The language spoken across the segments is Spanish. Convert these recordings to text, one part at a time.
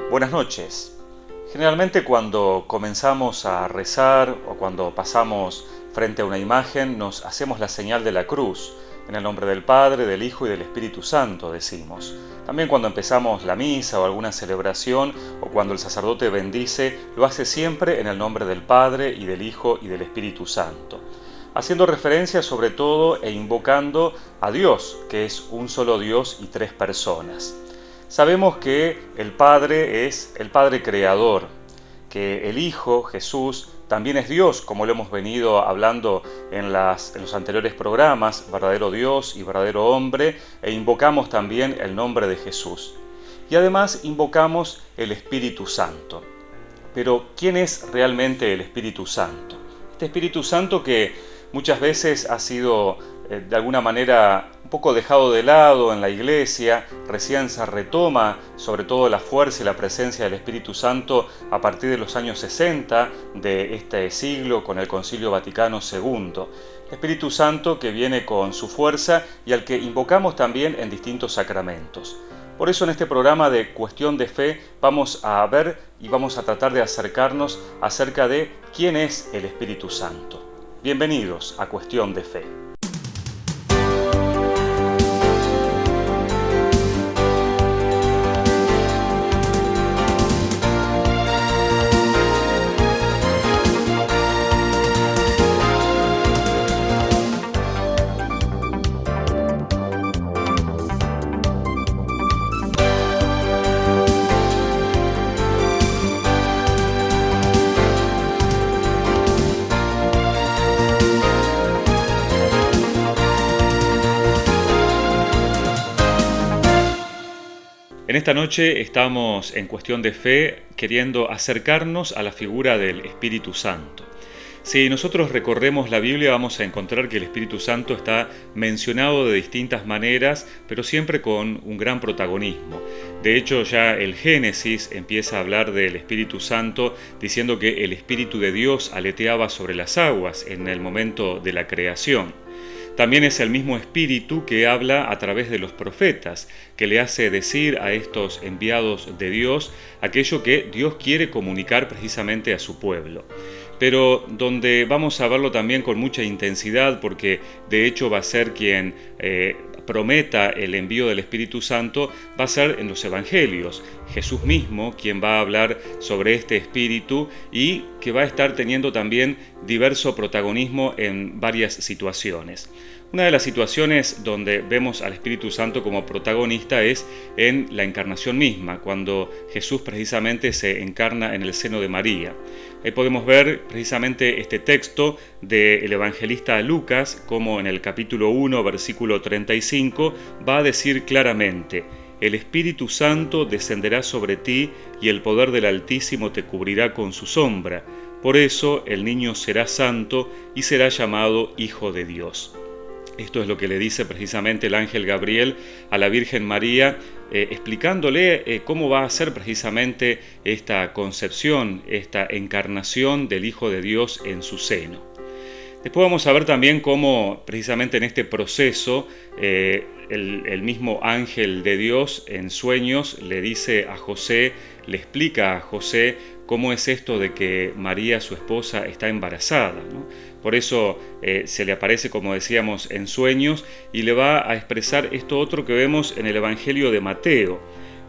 Buenas noches. Generalmente cuando comenzamos a rezar o cuando pasamos frente a una imagen nos hacemos la señal de la cruz. En el nombre del Padre, del Hijo y del Espíritu Santo decimos. También cuando empezamos la misa o alguna celebración o cuando el sacerdote bendice, lo hace siempre en el nombre del Padre y del Hijo y del Espíritu Santo. Haciendo referencia sobre todo e invocando a Dios, que es un solo Dios y tres personas. Sabemos que el Padre es el Padre Creador, que el Hijo, Jesús, también es Dios, como lo hemos venido hablando en los anteriores programas, verdadero Dios y verdadero hombre, e invocamos también el nombre de Jesús. Y además invocamos el Espíritu Santo. Pero, ¿quién es realmente el Espíritu Santo? Este Espíritu Santo que muchas veces ha sido de alguna manera un poco dejado de lado en la Iglesia, recién se retoma sobre todo la fuerza y la presencia del Espíritu Santo a partir de los años 60 de este siglo con el Concilio Vaticano II. El Espíritu Santo que viene con su fuerza y al que invocamos también en distintos sacramentos. Por eso en este programa de Cuestión de Fe vamos a ver y vamos a tratar de acercarnos acerca de quién es el Espíritu Santo. Bienvenidos a Cuestión de Fe. En esta noche estamos en Cuestión de Fe queriendo acercarnos a la figura del Espíritu Santo. Si nosotros recorremos la Biblia vamos a encontrar que el Espíritu Santo está mencionado de distintas maneras, pero siempre con un gran protagonismo. De hecho, ya el Génesis empieza a hablar del Espíritu Santo diciendo que el Espíritu de Dios aleteaba sobre las aguas en el momento de la creación. También es el mismo Espíritu que habla a través de los profetas, que le hace decir a estos enviados de Dios aquello que Dios quiere comunicar precisamente a su pueblo. Pero donde vamos a verlo también con mucha intensidad, porque de hecho va a ser quien prometa el envío del Espíritu Santo, va a ser en los Evangelios. Jesús mismo quien va a hablar sobre este Espíritu y que va a estar teniendo también diverso protagonismo en varias situaciones. Una de las situaciones donde vemos al Espíritu Santo como protagonista es en la encarnación misma, cuando Jesús precisamente se encarna en el seno de María. Ahí podemos ver precisamente este texto del evangelista Lucas, como en el capítulo 1, versículo 35, va a decir claramente: el Espíritu Santo descenderá sobre ti y el poder del Altísimo te cubrirá con su sombra. Por eso el niño será santo y será llamado Hijo de Dios. Esto es lo que le dice precisamente el ángel Gabriel a la Virgen María, explicándole cómo va a ser precisamente esta concepción, esta encarnación del Hijo de Dios en su seno. Después vamos a ver también cómo precisamente en este proceso el mismo ángel de Dios en sueños le dice a José, le explica a José cómo es esto de que María, su esposa, está embarazada, ¿no? Por eso se le aparece, como decíamos, en sueños y le va a expresar esto otro que vemos en el Evangelio de Mateo.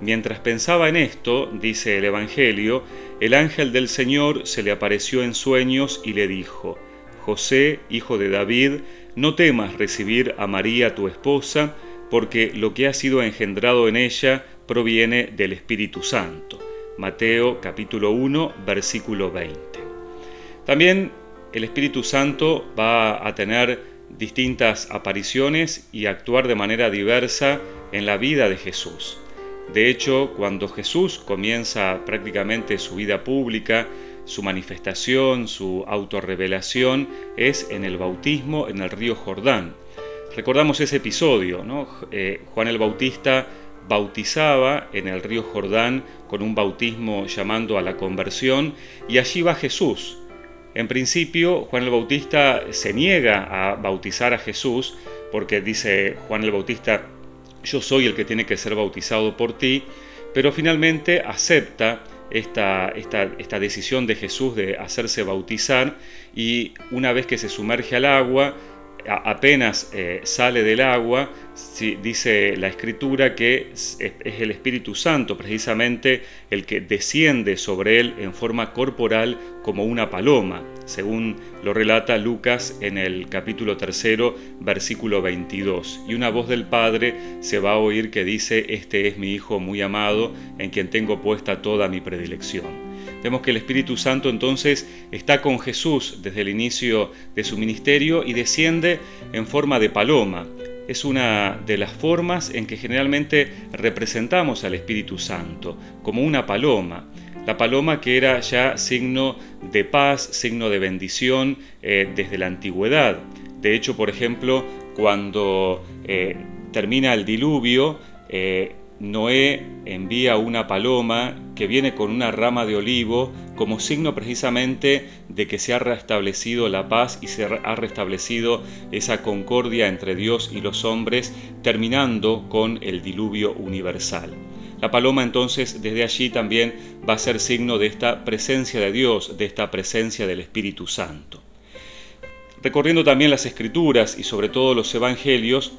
Mientras pensaba en esto, dice el Evangelio, el ángel del Señor se le apareció en sueños y le dijo: José, hijo de David, no temas recibir a María tu esposa, porque lo que ha sido engendrado en ella proviene del Espíritu Santo. Mateo capítulo 1, versículo 20. También el Espíritu Santo va a tener distintas apariciones y actuar de manera diversa en la vida de Jesús. De hecho, cuando Jesús comienza prácticamente su vida pública, su manifestación, su autorrevelación, es en el bautismo en el río Jordán. Recordamos ese episodio, ¿no? Juan el Bautista bautizaba en el río Jordán con un bautismo llamando a la conversión, y allí va Jesús. En principio, Juan el Bautista se niega a bautizar a Jesús porque dice Juan el Bautista: yo soy el que tiene que ser bautizado por ti, pero finalmente acepta esta decisión de Jesús de hacerse bautizar, y una vez que se sumerge al agua, apenas sale del agua, dice la Escritura que es el Espíritu Santo precisamente el que desciende sobre él en forma corporal como una paloma, según lo relata Lucas en el capítulo 3, versículo 22. Y una voz del Padre se va a oír que dice: «Este es mi Hijo muy amado, en quien tengo puesta toda mi predilección». Vemos que el Espíritu Santo entonces está con Jesús desde el inicio de su ministerio y desciende en forma de paloma. Es una de las formas en que generalmente representamos al Espíritu Santo, como una paloma. La paloma que era ya signo de paz, signo de bendición desde la antigüedad. De hecho, por ejemplo, cuando termina el diluvio, Noé envía una paloma que viene con una rama de olivo como signo precisamente de que se ha restablecido la paz y se ha restablecido esa concordia entre Dios y los hombres, terminando con el diluvio universal. La paloma entonces desde allí también va a ser signo de esta presencia de Dios, de esta presencia del Espíritu Santo. Recorriendo también las Escrituras y sobre todo los Evangelios,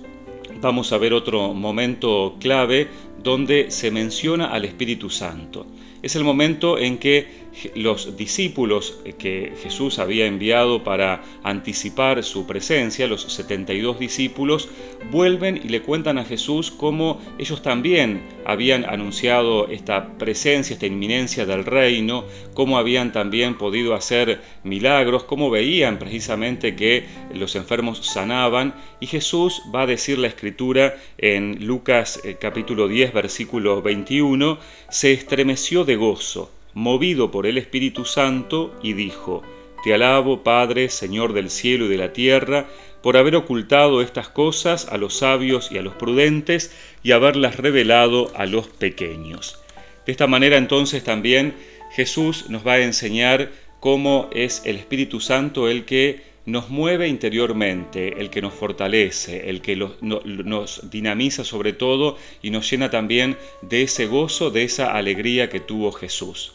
vamos a ver otro momento clave donde se menciona al Espíritu Santo. Es el momento en que los discípulos que Jesús había enviado para anticipar su presencia, los 72 discípulos, vuelven y le cuentan a Jesús cómo ellos también habían anunciado esta presencia, esta inminencia del reino, cómo habían también podido hacer milagros, cómo veían precisamente que los enfermos sanaban, y Jesús va a decir la Escritura en Lucas capítulo 10, versículo 21, se estremeció de gozo, movido por el Espíritu Santo, y dijo: «Te alabo, Padre, Señor del cielo y de la tierra, por haber ocultado estas cosas a los sabios y a los prudentes, y haberlas revelado a los pequeños». De esta manera entonces también Jesús nos va a enseñar cómo es el Espíritu Santo el que nos mueve interiormente, el que nos fortalece, el que nos dinamiza sobre todo y nos llena también de ese gozo, de esa alegría que tuvo Jesús.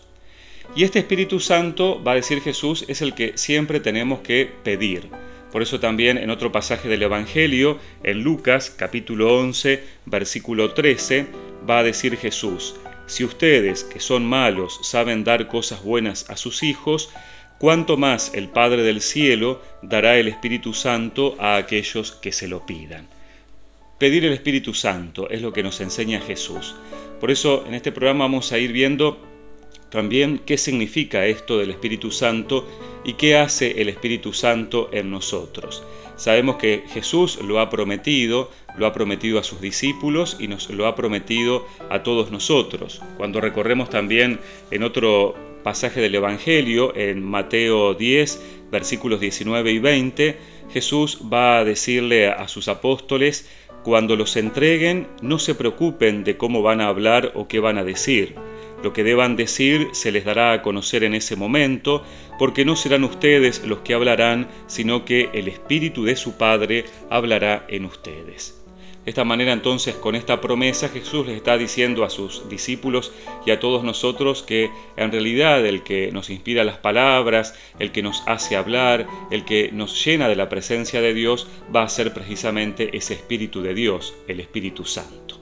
Y este Espíritu Santo, va a decir Jesús, es el que siempre tenemos que pedir. Por eso también en otro pasaje del Evangelio, en Lucas capítulo 11, versículo 13, va a decir Jesús: «Si ustedes, que son malos, saben dar cosas buenas a sus hijos, cuánto más el Padre del cielo dará el Espíritu Santo a aquellos que se lo pidan». Pedir el Espíritu Santo es lo que nos enseña Jesús. Por eso en este programa vamos a ir viendo también qué significa esto del Espíritu Santo y qué hace el Espíritu Santo en nosotros. Sabemos que Jesús lo ha prometido a sus discípulos y nos lo ha prometido a todos nosotros. Cuando recorremos también en otro pasaje del Evangelio, en Mateo 10, versículos 19 y 20, Jesús va a decirle a sus apóstoles: «Cuando los entreguen, no se preocupen de cómo van a hablar o qué van a decir. Lo que deban decir se les dará a conocer en ese momento, porque no serán ustedes los que hablarán, sino que el Espíritu de su Padre hablará en ustedes». De esta manera entonces, con esta promesa, Jesús les está diciendo a sus discípulos y a todos nosotros que en realidad el que nos inspira las palabras, el que nos hace hablar, el que nos llena de la presencia de Dios, va a ser precisamente ese Espíritu de Dios, el Espíritu Santo.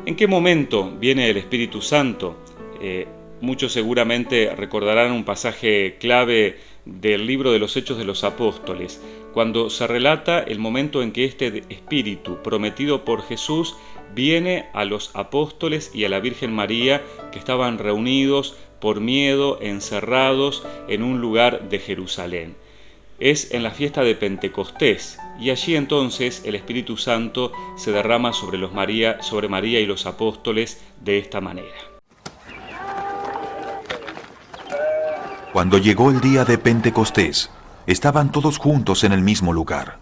¿En qué momento viene el Espíritu Santo? Muchos seguramente recordarán un pasaje clave del libro de los Hechos de los Apóstoles, cuando se relata el momento en que este Espíritu prometido por Jesús viene a los apóstoles y a la Virgen María, que estaban reunidos por miedo, encerrados en un lugar de Jerusalén. Es en la fiesta de Pentecostés, y allí entonces el Espíritu Santo se derrama sobre María y los apóstoles de esta manera. Cuando llegó el día de Pentecostés, estaban todos juntos en el mismo lugar.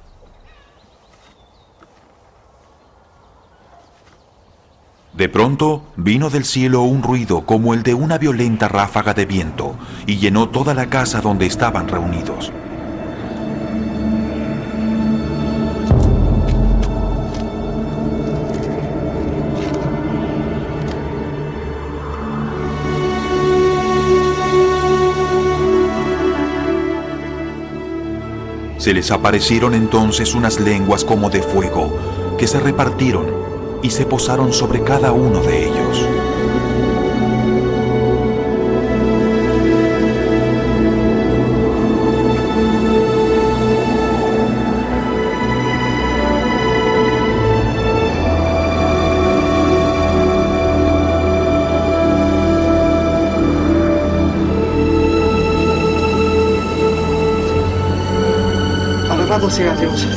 De pronto vino del cielo un ruido como el de una violenta ráfaga de viento y llenó toda la casa donde estaban reunidos. Se les aparecieron entonces unas lenguas como de fuego, que se repartieron y se posaron sobre cada uno de ellos. Alabado sea Dios.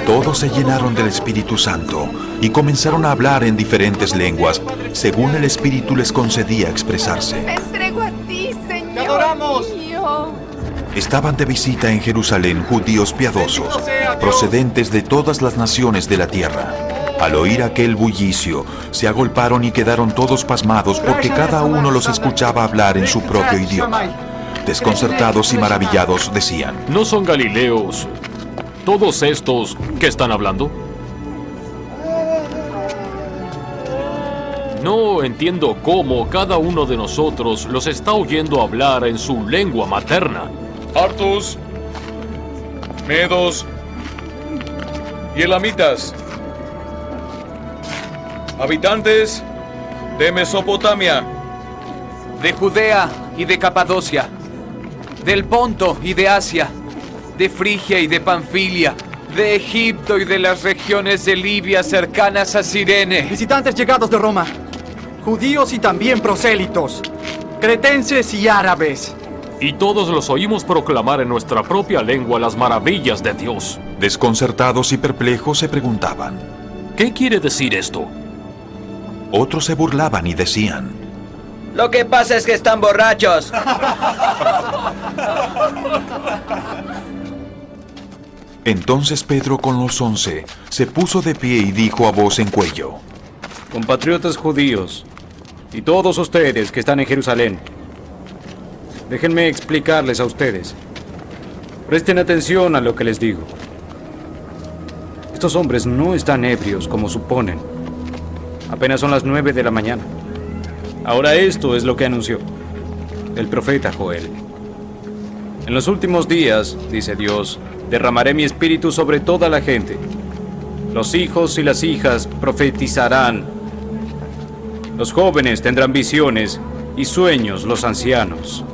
Todos se llenaron del Espíritu Santo y comenzaron a hablar en diferentes lenguas, según el Espíritu les concedía expresarse. Me entrego a ti, Señor. ¡Te adoramos! Mío. Estaban de visita en Jerusalén judíos piadosos, procedentes de todas las naciones de la tierra. Al oír aquel bullicio, se agolparon y quedaron todos pasmados porque cada uno los escuchaba hablar en su propio idioma. Desconcertados y maravillados decían: ¿No son galileos todos estos que están hablando? No entiendo cómo cada uno de nosotros los está oyendo hablar en su lengua materna. Partos, medos y elamitas, habitantes de Mesopotamia, de Judea y de Capadocia, del Ponto y de Asia, de Frigia y de Panfilia, de Egipto y de las regiones de Libia cercanas a Cirene. Visitantes llegados de Roma, judíos y también prosélitos, cretenses y árabes. Y todos los oímos proclamar en nuestra propia lengua las maravillas de Dios. Desconcertados y perplejos se preguntaban: ¿Qué quiere decir esto? Otros se burlaban y decían: Lo que pasa es que están borrachos. Entonces Pedro con los 11 se puso de pie y dijo a voz en cuello: Compatriotas judíos, y todos ustedes que están en Jerusalén, déjenme explicarles a ustedes. Presten atención a lo que les digo. Estos hombres no están ebrios como suponen. Apenas son las 9 de la mañana. Ahora esto es lo que anunció el profeta Joel. En los últimos días, dice Dios, derramaré mi espíritu sobre toda la gente. Los hijos y las hijas profetizarán. Los jóvenes tendrán visiones y sueños los ancianos.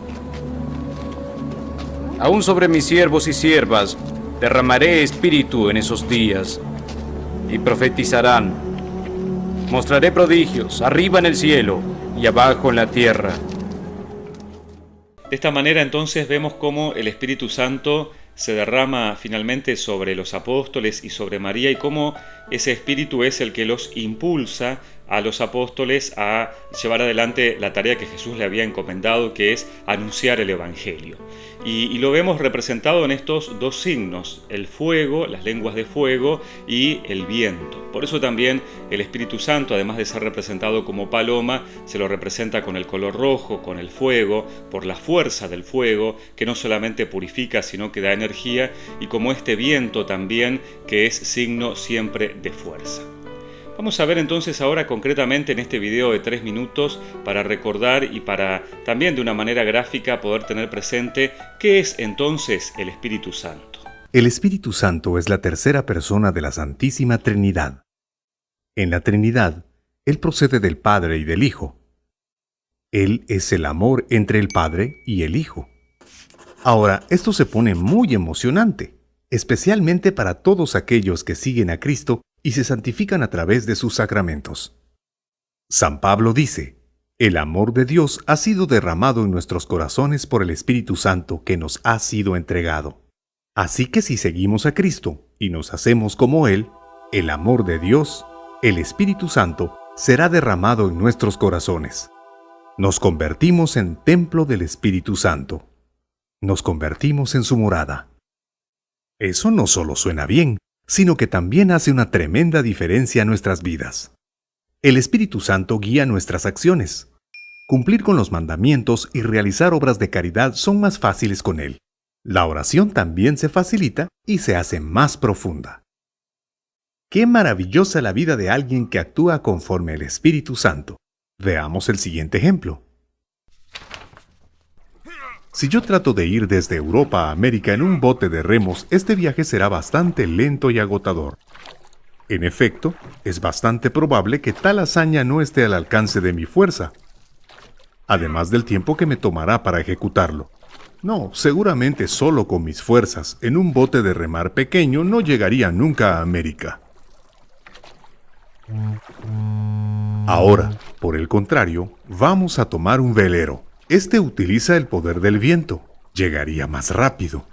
Aún sobre mis siervos y siervas derramaré espíritu en esos días y profetizarán. Mostraré prodigios arriba en el cielo y abajo en la tierra. De esta manera entonces vemos cómo el Espíritu Santo se derrama finalmente sobre los apóstoles y sobre María, y cómo ese Espíritu es el que los impulsa a los apóstoles a llevar adelante la tarea que Jesús le había encomendado, que es anunciar el Evangelio. Y lo vemos representado en estos dos signos: el fuego, las lenguas de fuego, y el viento. Por eso también el Espíritu Santo, además de ser representado como paloma, se lo representa con el color rojo, con el fuego, por la fuerza del fuego, que no solamente purifica, sino que da energía, y como este viento también, que es signo siempre de fuerza. Vamos a ver entonces ahora concretamente en este video de 3 minutos, para recordar y para también de una manera gráfica poder tener presente qué es entonces el Espíritu Santo. El Espíritu Santo es la tercera persona de la Santísima Trinidad. En la Trinidad, Él procede del Padre y del Hijo. Él es el amor entre el Padre y el Hijo. Ahora, esto se pone muy emocionante, especialmente para todos aquellos que siguen a Cristo y se santifican a través de sus sacramentos. San Pablo dice: el amor de Dios ha sido derramado en nuestros corazones por el Espíritu Santo que nos ha sido entregado. Así que si seguimos a Cristo y nos hacemos como Él, el amor de Dios, el Espíritu Santo, será derramado en nuestros corazones. Nos convertimos en templo del Espíritu Santo. Nos convertimos en su morada. Eso no solo suena bien, sino que también hace una tremenda diferencia en nuestras vidas. El Espíritu Santo guía nuestras acciones. Cumplir con los mandamientos y realizar obras de caridad son más fáciles con Él. La oración también se facilita y se hace más profunda. ¡Qué maravillosa la vida de alguien que actúa conforme el Espíritu Santo! Veamos el siguiente ejemplo. Si yo trato de ir desde Europa a América en un bote de remos, este viaje será bastante lento y agotador. En efecto, es bastante probable que tal hazaña no esté al alcance de mi fuerza, además del tiempo que me tomará para ejecutarlo. No, seguramente solo con mis fuerzas, en un bote de remar pequeño, no llegaría nunca a América. Ahora, por el contrario, vamos a tomar un velero. Este utiliza el poder del viento. Llegaría más rápido.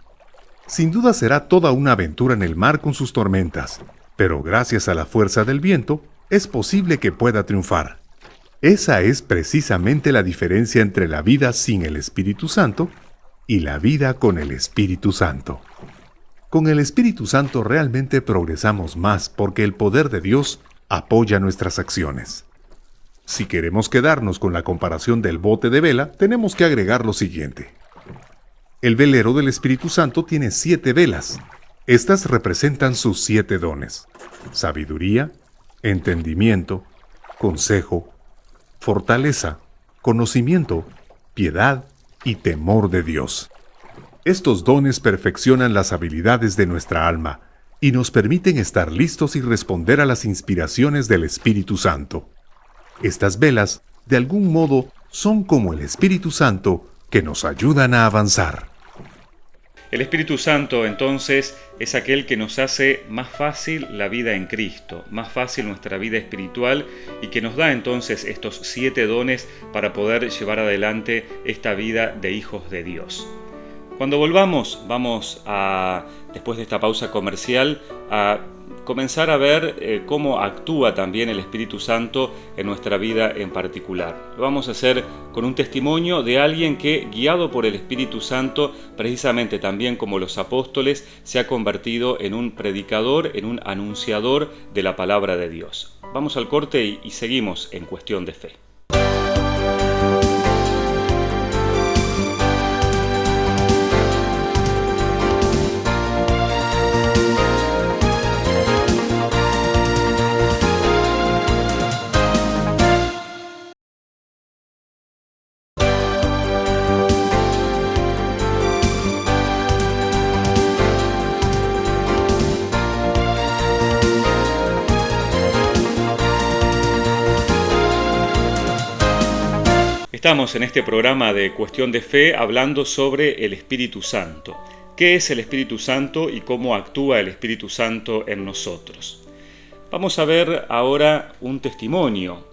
Sin duda será toda una aventura en el mar con sus tormentas, pero gracias a la fuerza del viento, es posible que pueda triunfar. Esa es precisamente la diferencia entre la vida sin el Espíritu Santo y la vida con el Espíritu Santo. Con el Espíritu Santo realmente progresamos más porque el poder de Dios apoya nuestras acciones. Si queremos quedarnos con la comparación del bote de vela, tenemos que agregar lo siguiente. El velero del Espíritu Santo tiene 7 velas. Estas representan sus 7 dones: sabiduría, entendimiento, consejo, fortaleza, conocimiento, piedad y temor de Dios. Estos dones perfeccionan las habilidades de nuestra alma y nos permiten estar listos y responder a las inspiraciones del Espíritu Santo. Estas velas, de algún modo, son como el Espíritu Santo que nos ayudan a avanzar. El Espíritu Santo, entonces, es aquel que nos hace más fácil la vida en Cristo, más fácil nuestra vida espiritual y que nos da entonces estos 7 dones para poder llevar adelante esta vida de hijos de Dios. Cuando volvamos, vamos a, después de esta pausa comercial, a comenzar a ver cómo actúa también el Espíritu Santo en nuestra vida en particular. Lo vamos a hacer con un testimonio de alguien que, guiado por el Espíritu Santo, precisamente también como los apóstoles, se ha convertido en un predicador, en un anunciador de la palabra de Dios. Vamos al corte y seguimos en Cuestión de Fe. Estamos en este programa de Cuestión de Fe hablando sobre el Espíritu Santo. ¿Qué es el Espíritu Santo y cómo actúa el Espíritu Santo en nosotros? Vamos a ver ahora un testimonio.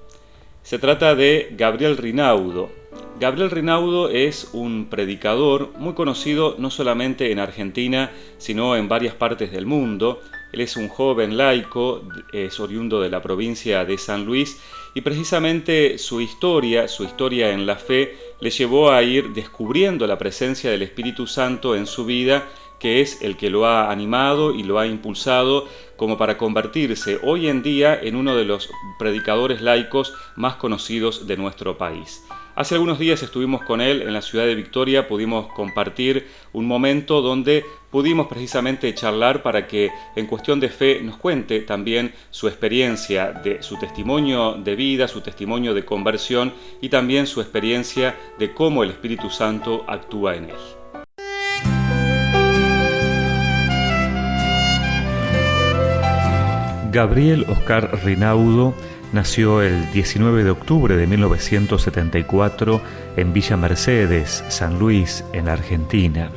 Se trata de Gabriel Rinaudo. Gabriel Rinaudo es un predicador muy conocido no solamente en Argentina, sino en varias partes del mundo. Él es un joven laico, es oriundo de la provincia de San Luis, y precisamente su historia en la fe, le llevó a ir descubriendo la presencia del Espíritu Santo en su vida, que es el que lo ha animado y lo ha impulsado como para convertirse hoy en día en uno de los predicadores laicos más conocidos de nuestro país. Hace algunos días estuvimos con él en la ciudad de Victoria, pudimos compartir un momento donde pudimos precisamente charlar para que en Cuestión de Fe nos cuente también su experiencia, de su testimonio de vida, su testimonio de conversión y también su experiencia de cómo el Espíritu Santo actúa en él. Gabriel Oscar Rinaudo nació el 19 de octubre de 1974 en Villa Mercedes, San Luis, en Argentina.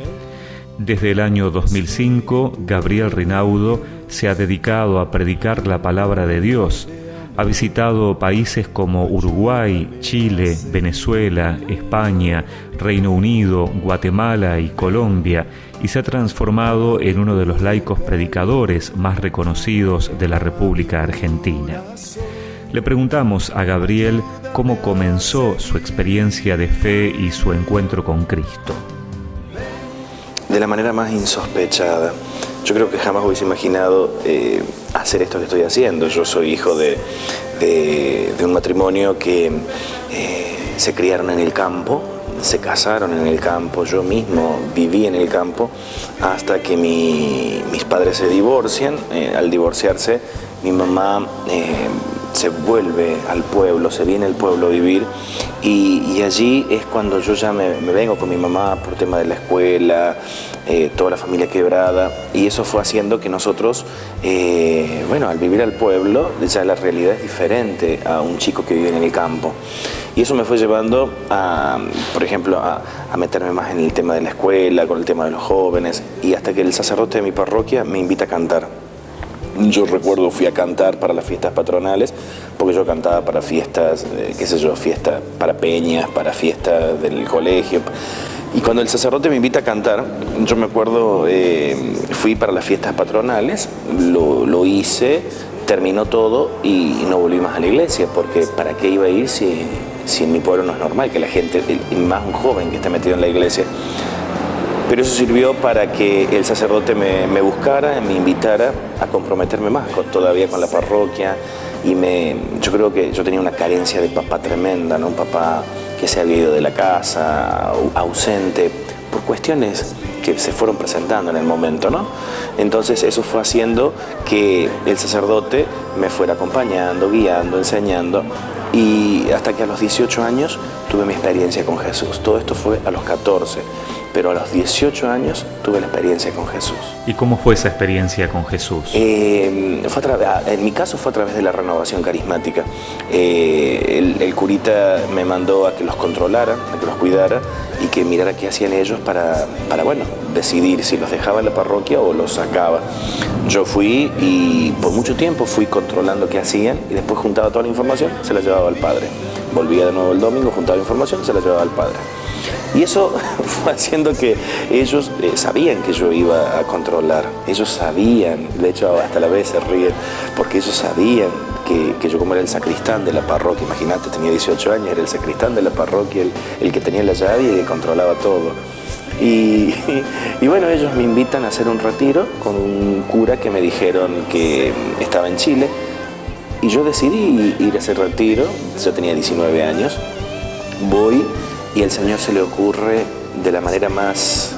Desde el año 2005, Gabriel Rinaudo se ha dedicado a predicar la palabra de Dios. Ha visitado países como Uruguay, Chile, Venezuela, España, Reino Unido, Guatemala y Colombia, y se ha transformado en uno de los laicos predicadores más reconocidos de la República Argentina. Le preguntamos a Gabriel cómo comenzó su experiencia de fe y su encuentro con Cristo. De la manera más insospechada. Yo creo que jamás hubiese imaginado hacer esto que estoy haciendo. Yo soy hijo de un matrimonio que se criaron en el campo, se casaron en el campo, yo mismo viví en el campo hasta que mis padres se divorcian. Al divorciarse, mi mamá se vuelve al pueblo, se viene al pueblo a vivir, y allí es cuando yo ya me vengo con mi mamá por tema de la escuela, toda la familia quebrada, y eso fue haciendo que nosotros, al vivir al pueblo, ya la realidad es diferente a un chico que vive en el campo. Y eso me fue llevando a, por ejemplo, a meterme más en el tema de la escuela, con el tema de los jóvenes, y hasta que el sacerdote de mi parroquia me invita a cantar. Yo recuerdo, fui a cantar para las fiestas patronales, porque yo cantaba para fiestas, fiestas para peñas, para fiestas del colegio. Y cuando el sacerdote me invita a cantar, yo me acuerdo, fui para las fiestas patronales, lo hice, terminó todo y no volví más a la iglesia, porque ¿para qué iba a ir si en mi pueblo no es normal que la gente, y más un joven que esté metido en la iglesia? Pero eso sirvió para que el sacerdote me buscara, me invitara a comprometerme más todavía con la parroquia, y yo creo que yo tenía una carencia de papá tremenda, ¿no? Un papá que se había ido de la casa, ausente, por cuestiones que se fueron presentando en el momento, ¿no? Entonces eso fue haciendo que el sacerdote me fuera acompañando, guiando, enseñando, y hasta que a los 18 años tuve mi experiencia con Jesús. Todo esto fue a los 14, pero a los 18 años tuve la experiencia con Jesús. ¿Y cómo fue esa experiencia con Jesús? En mi caso fue a través de la renovación carismática. El curita me mandó a que los controlara, a que los cuidara y que mirara qué hacían ellos para decidir si los dejaba en la parroquia o los sacaba. Yo fui y por mucho tiempo fui controlando qué hacían, y después juntaba toda la información, se la llevaba al padre. Volvía de nuevo el domingo, juntaba la información, se la llevaba al padre. Y eso fue haciendo que ellos sabían que yo iba a controlar. Ellos sabían, de hecho hasta la vez se ríen, porque ellos sabían que yo, como era el sacristán de la parroquia, imagínate, tenía 18 años, era el sacristán de la parroquia, el que tenía la llave y que controlaba todo. Y bueno, ellos me invitan a hacer un retiro con un cura que me dijeron que estaba en Chile, y yo decidí ir a ese retiro. Yo tenía 19 años, voy, y al Señor se le ocurre de la manera más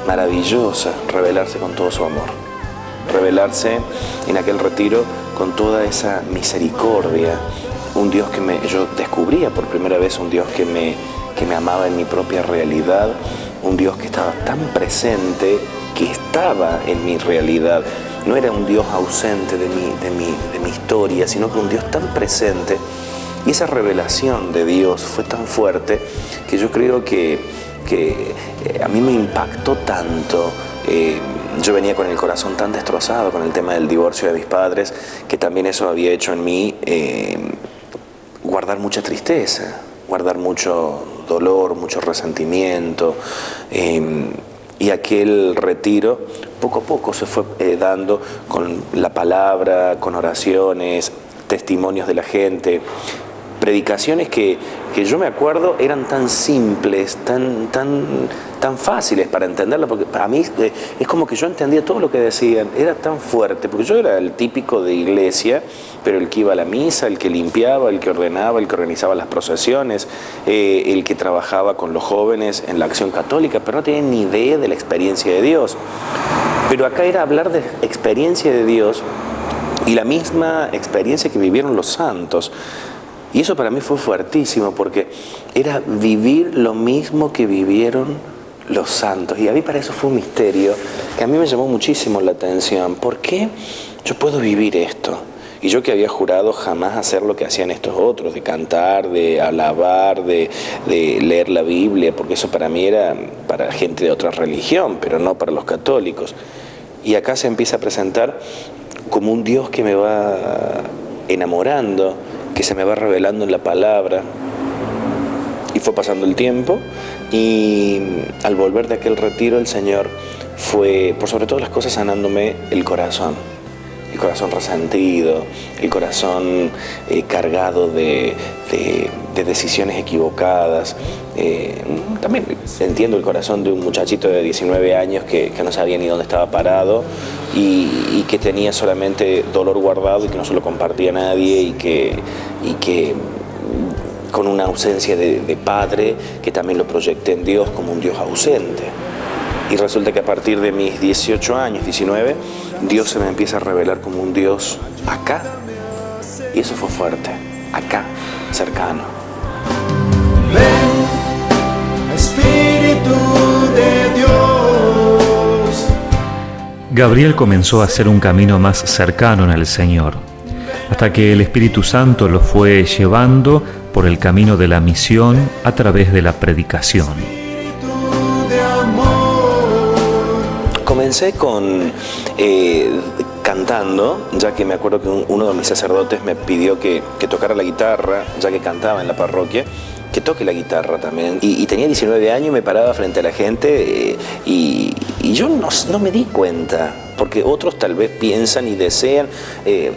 maravillosa revelarse con todo su amor, revelarse en aquel retiro con toda esa misericordia, un Dios yo descubría por primera vez, un Dios que me amaba en mi propia realidad, un Dios que estaba tan presente, que estaba en mi realidad. No era un Dios ausente de mi historia, sino que un Dios tan presente. Y esa revelación de Dios fue tan fuerte que yo creo que a mí me impactó tanto. Yo venía con el corazón tan destrozado con el tema del divorcio de mis padres, que también eso había hecho en mí guardar mucha tristeza, guardar mucho dolor, mucho resentimiento. Y aquel retiro poco a poco se fue dando con la palabra, con oraciones, testimonios de la gente, predicaciones que yo me acuerdo eran tan simples, tan fáciles para entenderlo, porque para mí es como que yo entendía todo lo que decían, era tan fuerte, porque yo era el típico de iglesia, pero el que iba a la misa, el que limpiaba, el que ordenaba, el que organizaba las procesiones, el que trabajaba con los jóvenes en la Acción Católica, pero no tenía ni idea de la experiencia de Dios. Pero acá era hablar de experiencia de Dios y la misma experiencia que vivieron los santos. Y eso para mí fue fuertísimo, porque era vivir lo mismo que vivieron los santos. Y a mí para eso fue un misterio que a mí me llamó muchísimo la atención. ¿Por qué yo puedo vivir esto? Y yo, que había jurado jamás hacer lo que hacían estos otros, de cantar, de alabar, de leer la Biblia, porque eso para mí era para gente de otra religión, pero no para los católicos. Y acá se empieza a presentar como un Dios que me va enamorando, que se me va revelando en la palabra. Y fue pasando el tiempo, y al volver de aquel retiro el Señor fue, por sobre todas las cosas, sanándome el corazón resentido, el corazón cargado de decisiones equivocadas. También entiendo el corazón de un muchachito de 19 años que no sabía ni dónde estaba parado, y que tenía solamente dolor guardado y que no se lo compartía a nadie, y que con una ausencia de padre, que también lo proyecté en Dios como un Dios ausente. Y resulta que a partir de mis 18 años, 19, Dios se me empieza a revelar como un Dios acá, Y eso fue fuerte, acá, cercano. Ven, Espíritu de Dios. Gabriel comenzó a hacer un camino más cercano en el Señor, hasta que el Espíritu Santo lo fue llevando por el camino de la misión a través de la predicación. Comencé con cantando, ya que me acuerdo que uno de mis sacerdotes me pidió que tocara la guitarra, ya que cantaba en la parroquia, que toque la guitarra también. Y tenía 19 años y me paraba frente a la gente y yo no me di cuenta, porque otros tal vez piensan y desean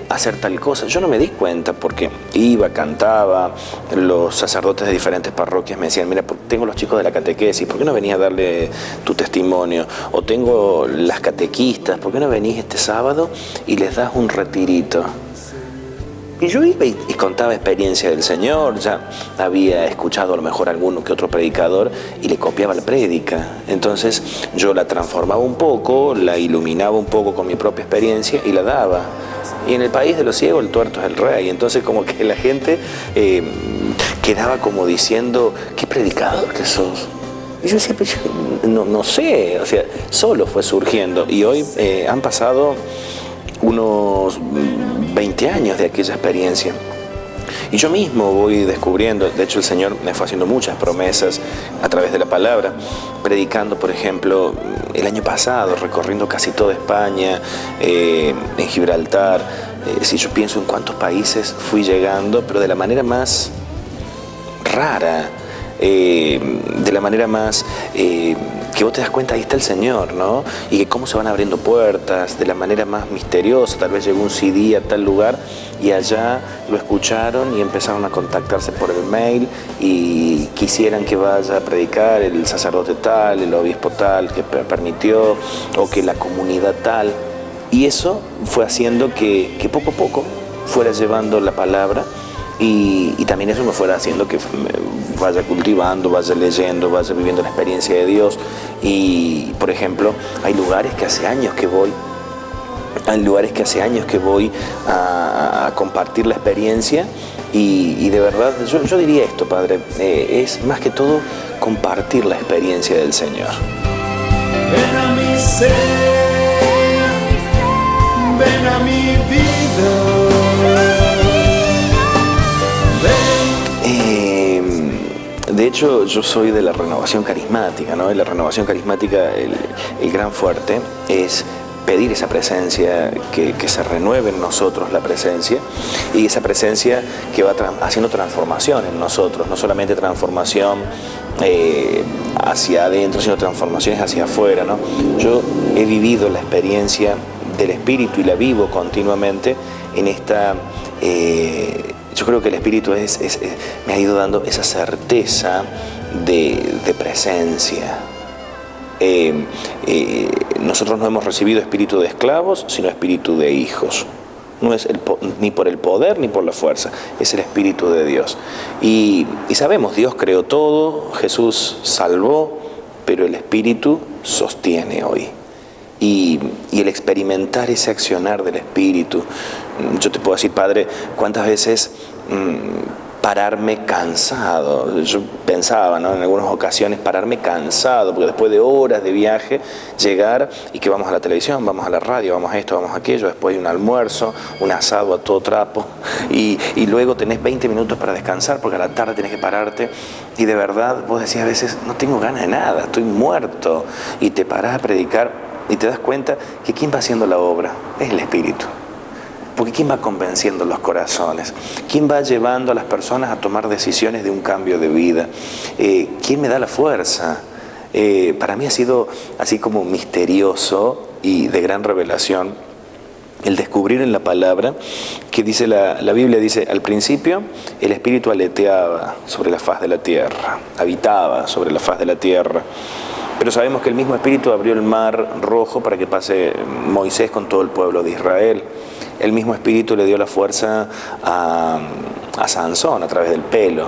hacer tal cosa. Yo no me di cuenta porque iba, cantaba, los sacerdotes de diferentes parroquias me decían, mira, tengo los chicos de la catequesis, ¿por qué no venís a darle tu testimonio? O tengo las catequistas, ¿por qué no venís este sábado y les das un retirito? Y yo iba y contaba experiencia del Señor, ya había escuchado a lo mejor alguno que otro predicador y le copiaba la prédica. Entonces yo la transformaba un poco, la iluminaba un poco con mi propia experiencia y la daba. Y en el país de los ciegos el tuerto es el rey. Entonces como que la gente quedaba como diciendo, ¿qué predicador que sos? Y yo decía, pues, no sé, o sea, solo fue surgiendo. Y hoy han pasado unos 20 años de aquella experiencia. Y yo mismo voy descubriendo, de hecho el Señor me fue haciendo muchas promesas a través de la palabra, predicando, por ejemplo, el año pasado, recorriendo casi toda España, en Gibraltar. Si yo pienso en cuántos países fui llegando, pero de la manera más rara, de la manera más que vos te das cuenta, ahí está el Señor, ¿no? Y que cómo se van abriendo puertas de la manera más misteriosa. Tal vez llegó un CD a tal lugar y allá lo escucharon y empezaron a contactarse por el mail y quisieran que vaya a predicar el sacerdote tal, el obispo tal, que permitió, o que la comunidad tal. Y eso fue haciendo que poco a poco fuera llevando la palabra. Y también eso me fuera haciendo que vaya cultivando, vaya leyendo, vaya viviendo la experiencia de Dios. Y, por ejemplo, hay lugares que hace años que voy, a compartir la experiencia y de verdad, yo diría esto, Padre, es más que todo compartir la experiencia del Señor. Ven a mi ser, ven a mi vida. De hecho, yo soy de la renovación carismática, ¿no? Y la renovación carismática, el gran fuerte es pedir esa presencia, que se renueve en nosotros la presencia, y esa presencia que va haciendo transformación en nosotros, no solamente transformación hacia adentro, sino transformaciones hacia afuera, ¿no? Yo he vivido la experiencia del Espíritu y la vivo continuamente en esta... Yo creo que el Espíritu me ha ido dando esa certeza de presencia. Nosotros no hemos recibido espíritu de esclavos, sino espíritu de hijos. No es ni por el poder ni por la fuerza, es el Espíritu de Dios. Y sabemos, Dios creó todo, Jesús salvó, pero el Espíritu sostiene hoy. Y el experimentar ese accionar del Espíritu, yo te puedo decir, Padre, cuántas veces pararme cansado. Yo pensaba, ¿no?, en algunas ocasiones pararme cansado, porque después de horas de viaje, llegar y que vamos a la televisión, vamos a la radio, vamos a esto, vamos a aquello, después hay un almuerzo, un asado a todo trapo, y luego tenés 20 minutos para descansar, porque a la tarde tenés que pararte, y de verdad vos decís a veces, no tengo ganas de nada, estoy muerto, y te parás a predicar, y te das cuenta que ¿quién va haciendo la obra? Es el Espíritu. Porque ¿quién va convenciendo los corazones? ¿Quién va llevando a las personas a tomar decisiones de un cambio de vida? ¿Quién me da la fuerza? Para mí ha sido así como misterioso y de gran revelación el descubrir en la palabra que dice la Biblia, dice, al principio el Espíritu aleteaba sobre la faz de la tierra, habitaba sobre la faz de la tierra. Pero sabemos que el mismo Espíritu abrió el mar rojo para que pase Moisés con todo el pueblo de Israel. El mismo Espíritu le dio la fuerza a Sansón a través del pelo.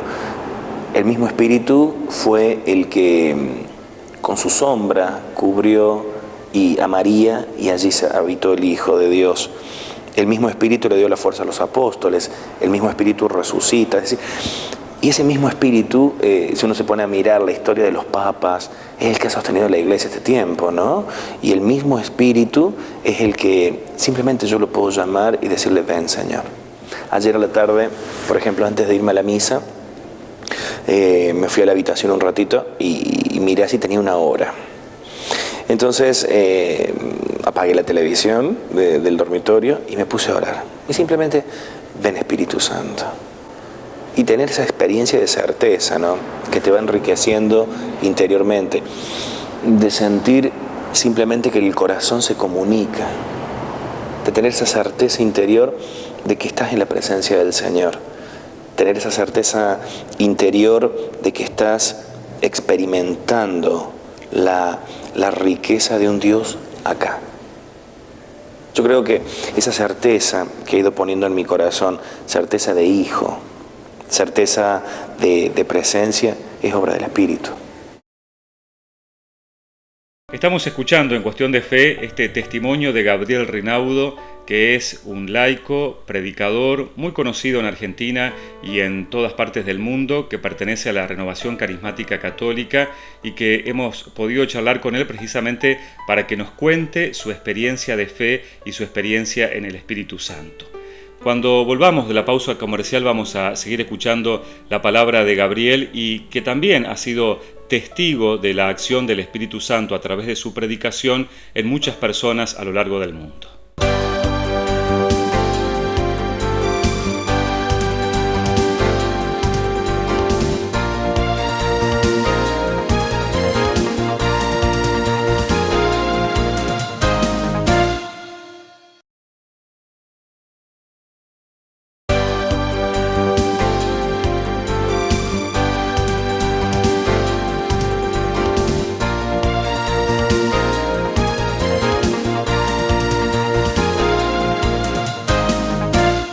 El mismo Espíritu fue el que con su sombra cubrió a María y allí habitó el Hijo de Dios. El mismo Espíritu le dio la fuerza a los apóstoles, el mismo Espíritu resucita. Es decir, y ese mismo Espíritu, si uno se pone a mirar la historia de los papas, es el que ha sostenido la Iglesia este tiempo, ¿no? Y el mismo Espíritu es el que simplemente yo lo puedo llamar y decirle, ven, Señor. Ayer a la tarde, por ejemplo, antes de irme a la misa, me fui a la habitación un ratito y miré así, tenía 1 hora. Entonces apagué la televisión del dormitorio y me puse a orar. Y simplemente, ven Espíritu Santo. Y tener esa experiencia de certeza, ¿no? Que te va enriqueciendo interiormente. De sentir simplemente que el corazón se comunica. De tener esa certeza interior de que estás en la presencia del Señor. Tener esa certeza interior de que estás experimentando la riqueza de un Dios acá. Yo creo que esa certeza que he ido poniendo en mi corazón, certeza de hijo, certeza de presencia, es obra del Espíritu. Estamos escuchando en Cuestión de Fe este testimonio de Gabriel Rinaudo, que es un laico, predicador, muy conocido en Argentina y en todas partes del mundo, que pertenece a la Renovación Carismática Católica y que hemos podido charlar con él precisamente para que nos cuente su experiencia de fe y su experiencia en el Espíritu Santo. Cuando volvamos de la pausa comercial vamos a seguir escuchando la palabra de Gabriel y que también ha sido testigo de la acción del Espíritu Santo a través de su predicación en muchas personas a lo largo del mundo.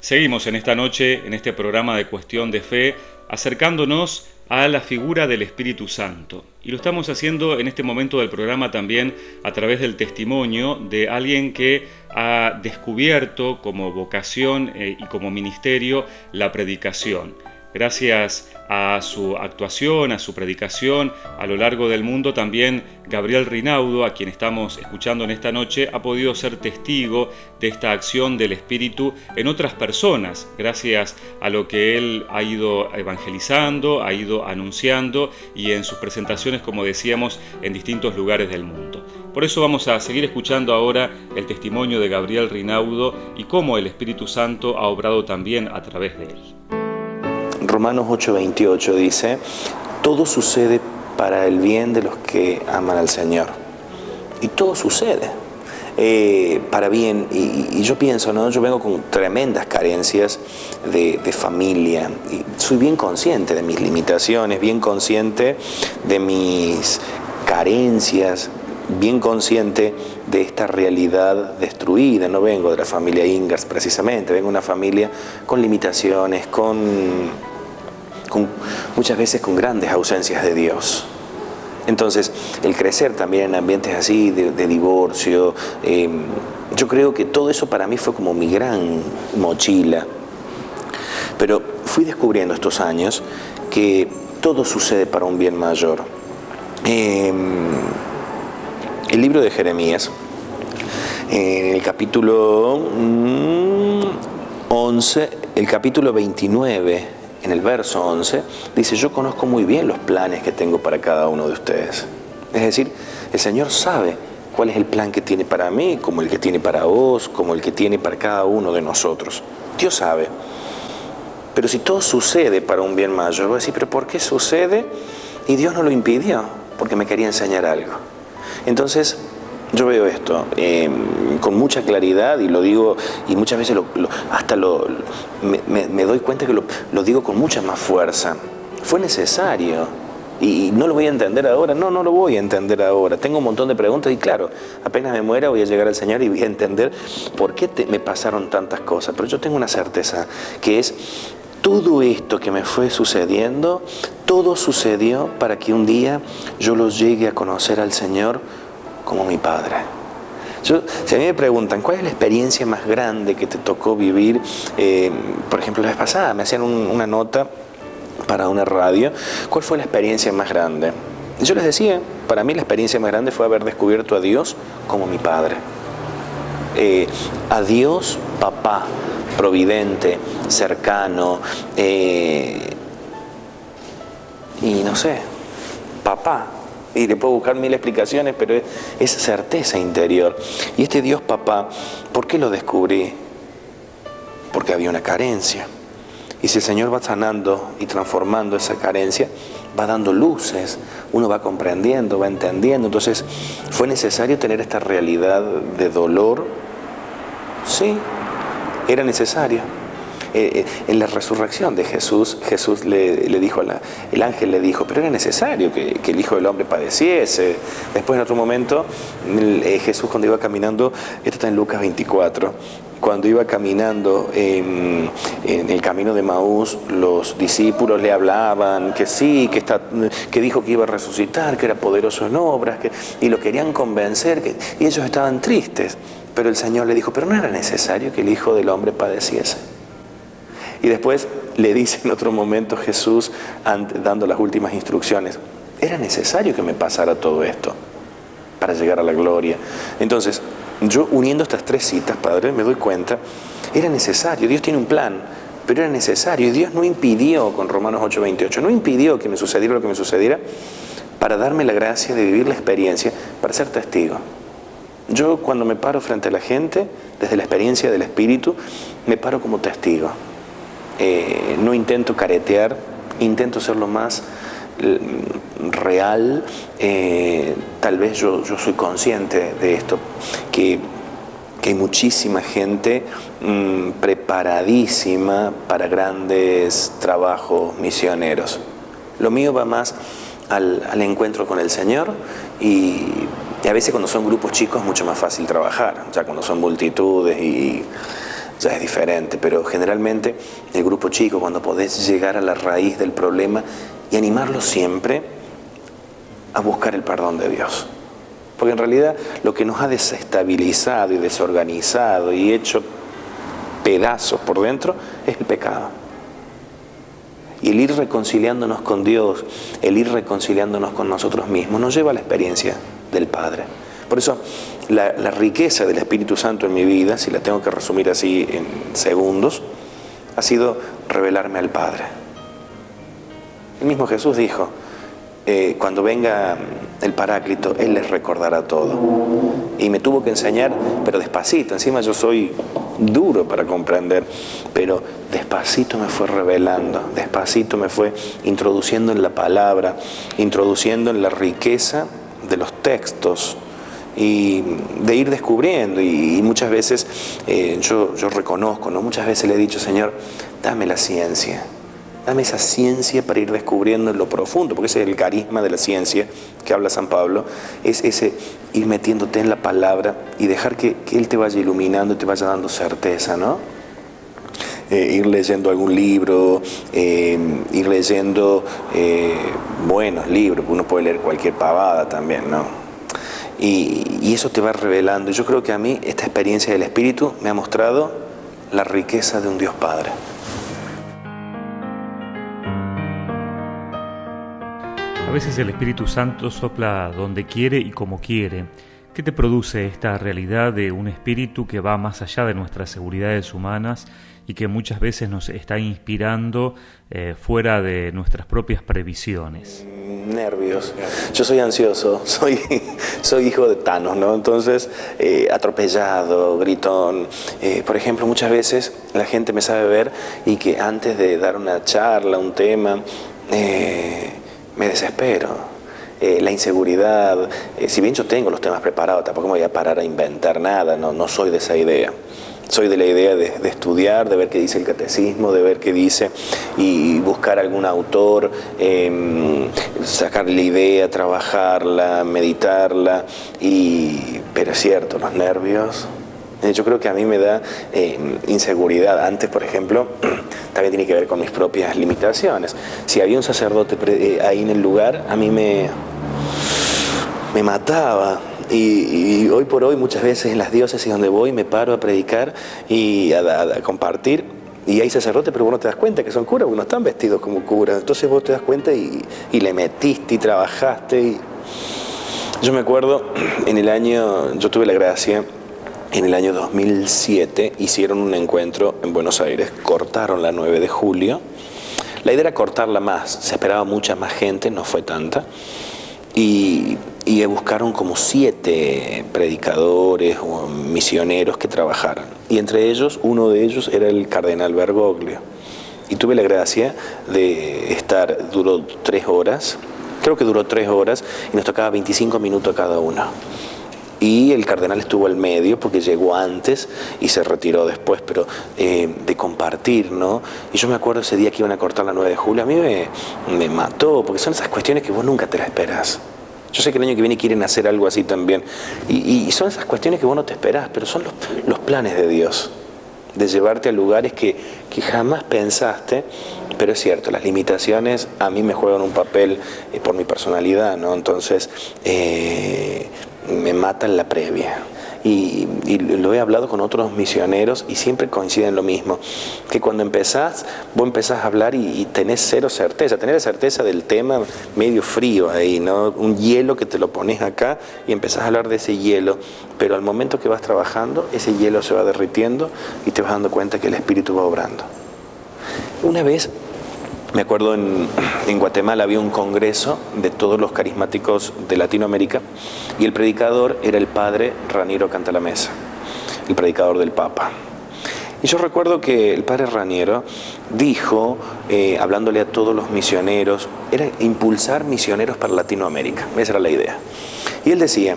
Seguimos en esta noche, en este programa de Cuestión de Fe, acercándonos a la figura del Espíritu Santo. Y lo estamos haciendo en este momento del programa también a través del testimonio de alguien que ha descubierto como vocación y como ministerio la predicación. Gracias a su actuación, a su predicación a lo largo del mundo, también Gabriel Rinaudo, a quien estamos escuchando en esta noche, ha podido ser testigo de esta acción del Espíritu en otras personas, gracias a lo que él ha ido evangelizando, ha ido anunciando y en sus presentaciones, como decíamos, en distintos lugares del mundo. Por eso vamos a seguir escuchando ahora el testimonio de Gabriel Rinaudo y cómo el Espíritu Santo ha obrado también a través de él. Romanos 8:28 dice, todo sucede para el bien de los que aman al Señor. Y todo sucede para bien. Y yo pienso, ¿no? Yo vengo con tremendas carencias de familia. Y soy bien consciente de mis limitaciones, bien consciente de mis carencias, bien consciente de esta realidad destruida. No vengo de la familia Ingers precisamente, vengo de una familia con limitaciones, muchas veces con grandes ausencias de Dios. Entonces, el crecer también en ambientes así, de divorcio, yo creo que todo eso para mí fue como mi gran mochila. Pero fui descubriendo estos años que todo sucede para un bien mayor. El libro de Jeremías, en el capítulo 11, el capítulo 29, en el verso 11, dice, yo conozco muy bien los planes que tengo para cada uno de ustedes. Es decir, el Señor sabe cuál es el plan que tiene para mí, como el que tiene para vos, como el que tiene para cada uno de nosotros. Dios sabe. Pero si todo sucede para un bien mayor, voy a decir, ¿pero por qué sucede? Y Dios no lo impidió, porque me quería enseñar algo. Entonces, yo veo esto con mucha claridad y lo digo, y muchas veces me doy cuenta que lo digo con mucha más fuerza. Fue necesario y no lo voy a entender ahora. No lo voy a entender ahora. Tengo un montón de preguntas y claro, apenas me muera voy a llegar al Señor y voy a entender por qué me pasaron tantas cosas. Pero yo tengo una certeza que es todo esto que me fue sucediendo, todo sucedió para que un día yo lo llegue a conocer al Señor como mi Padre. Si a mí me preguntan, ¿cuál es la experiencia más grande que te tocó vivir? Por ejemplo, la vez pasada me hacían una nota para una radio. ¿Cuál fue la experiencia más grande? Y yo les decía, para mí la experiencia más grande fue haber descubierto a Dios como mi Padre. A Dios, papá, providente, cercano, y no sé, papá. Y le puedo buscar mil explicaciones, pero es certeza interior. Y este Dios papá, ¿por qué lo descubrí? Porque había una carencia. Y si el Señor va sanando y transformando esa carencia, va dando luces, uno va comprendiendo, va entendiendo. Entonces, ¿fue necesario tener esta realidad de dolor? Sí, era necesario. En la resurrección de Jesús, Jesús le dijo, el ángel le dijo, pero era necesario que el Hijo del Hombre padeciese. Después, en otro momento, Jesús cuando iba caminando, esto está en Lucas 24, cuando iba caminando en el camino de Maús, los discípulos le hablaban que sí, que dijo que iba a resucitar, que era poderoso en obras, y lo querían convencer, y ellos estaban tristes. Pero el Señor le dijo, pero no era necesario que el Hijo del Hombre padeciese. Y después le dice en otro momento Jesús, dando las últimas instrucciones, era necesario que me pasara todo esto para llegar a la gloria. Entonces, yo uniendo estas tres citas, Padre, me doy cuenta, era necesario, Dios tiene un plan, pero era necesario. Y Dios no impidió, con Romanos 8:28, no impidió que me sucediera lo que me sucediera para darme la gracia de vivir la experiencia, para ser testigo. Yo cuando me paro frente a la gente, desde la experiencia del Espíritu, me paro como testigo. No intento caretear, intento ser lo más real. Tal vez yo soy consciente de esto, que hay muchísima gente preparadísima para grandes trabajos misioneros. Lo mío va más al encuentro con el Señor y a veces cuando son grupos chicos es mucho más fácil trabajar, ya cuando son multitudes y ya es diferente, pero generalmente el grupo chico, cuando podés llegar a la raíz del problema y animarlo siempre a buscar el perdón de Dios. Porque en realidad lo que nos ha desestabilizado y desorganizado y hecho pedazos por dentro es el pecado. Y el ir reconciliándonos con Dios, el ir reconciliándonos con nosotros mismos, nos lleva a la experiencia del Padre. Por eso la riqueza del Espíritu Santo en mi vida, si la tengo que resumir así en segundos, ha sido revelarme al Padre. El mismo Jesús dijo, cuando venga el Paráclito, Él les recordará todo. Y me tuvo que enseñar, pero despacito. Encima yo soy duro para comprender, pero despacito me fue revelando, despacito me fue introduciendo en la palabra, introduciendo en la riqueza de los textos y de ir descubriendo. Y muchas veces yo reconozco, ¿no? Muchas veces le he dicho, Señor, dame la ciencia. Dame esa ciencia para ir descubriendo en lo profundo, porque ese es el carisma de la ciencia que habla San Pablo, es ese ir metiéndote en la palabra y dejar que Él te vaya iluminando y te vaya dando certeza, ¿no? Ir leyendo algún libro, ir leyendo buenos libros, uno puede leer cualquier pavada también, ¿no? Y eso te va revelando. Yo creo que a mí esta experiencia del Espíritu me ha mostrado la riqueza de un Dios Padre. A veces el Espíritu Santo sopla donde quiere y como quiere. ¿Qué te produce esta realidad de un espíritu que va más allá de nuestras seguridades humanas y que muchas veces nos está inspirando fuera de nuestras propias previsiones? Nervios. Yo soy ansioso, soy hijo de Thanos, ¿no? Entonces, atropellado, gritón. Por ejemplo, muchas veces la gente me sabe ver y que antes de dar una charla, un tema, me desespero. La inseguridad, si bien yo tengo los temas preparados, tampoco me voy a parar a inventar nada, no soy de esa idea. Soy de la idea de estudiar, de ver qué dice el catecismo, de ver qué dice y buscar algún autor, sacar la idea, trabajarla, meditarla. Pero es cierto, los nervios, yo creo que a mí me da inseguridad. Antes, por ejemplo, también tiene que ver con mis propias limitaciones. Si había un sacerdote ahí en el lugar, a mí me mataba. Y hoy por hoy muchas veces en las diócesis donde voy me paro a predicar y a compartir. Y hay sacerdotes, pero vos no te das cuenta que son curas, porque no están vestidos como curas. Entonces vos te das cuenta y le metiste y trabajaste. Yo me acuerdo, yo tuve la gracia, en el año 2007 hicieron un encuentro en Buenos Aires, cortaron la 9 de julio. La idea era cortarla más, se esperaba mucha más gente, no fue tanta. Y buscaron como 7 predicadores o misioneros que trabajaran. Y entre ellos, uno de ellos era el cardenal Bergoglio. Y tuve la gracia de duró 3 horas, creo que duró 3 horas, y nos tocaba 25 minutos a cada uno. Y el cardenal estuvo al medio porque llegó antes y se retiró después, pero de compartir, ¿no? Y yo me acuerdo ese día que iban a cortar la 9 de julio, a mí me mató, porque son esas cuestiones que vos nunca te las esperás. Yo sé que el año que viene quieren hacer algo así también. Y son esas cuestiones que vos no te esperás, pero son los planes de Dios, de llevarte a lugares que jamás pensaste. Pero es cierto, las limitaciones a mí me juegan un papel por mi personalidad, ¿no? Entonces me matan la previa. Y lo he hablado con otros misioneros y siempre coinciden lo mismo, que cuando vos empezás a hablar y tenés cero certeza, tenés la certeza del tema medio frío ahí, ¿no? Un hielo que te lo pones acá y empezás a hablar de ese hielo, pero al momento que vas trabajando, ese hielo se va derritiendo y te vas dando cuenta que el Espíritu va obrando. Una vez, me acuerdo en Guatemala había un congreso de todos los carismáticos de Latinoamérica y el predicador era el padre Raniero Cantalamessa, el predicador del Papa. Y yo recuerdo que el padre Raniero dijo, hablándole a todos los misioneros, era impulsar misioneros para Latinoamérica, esa era la idea. Y él decía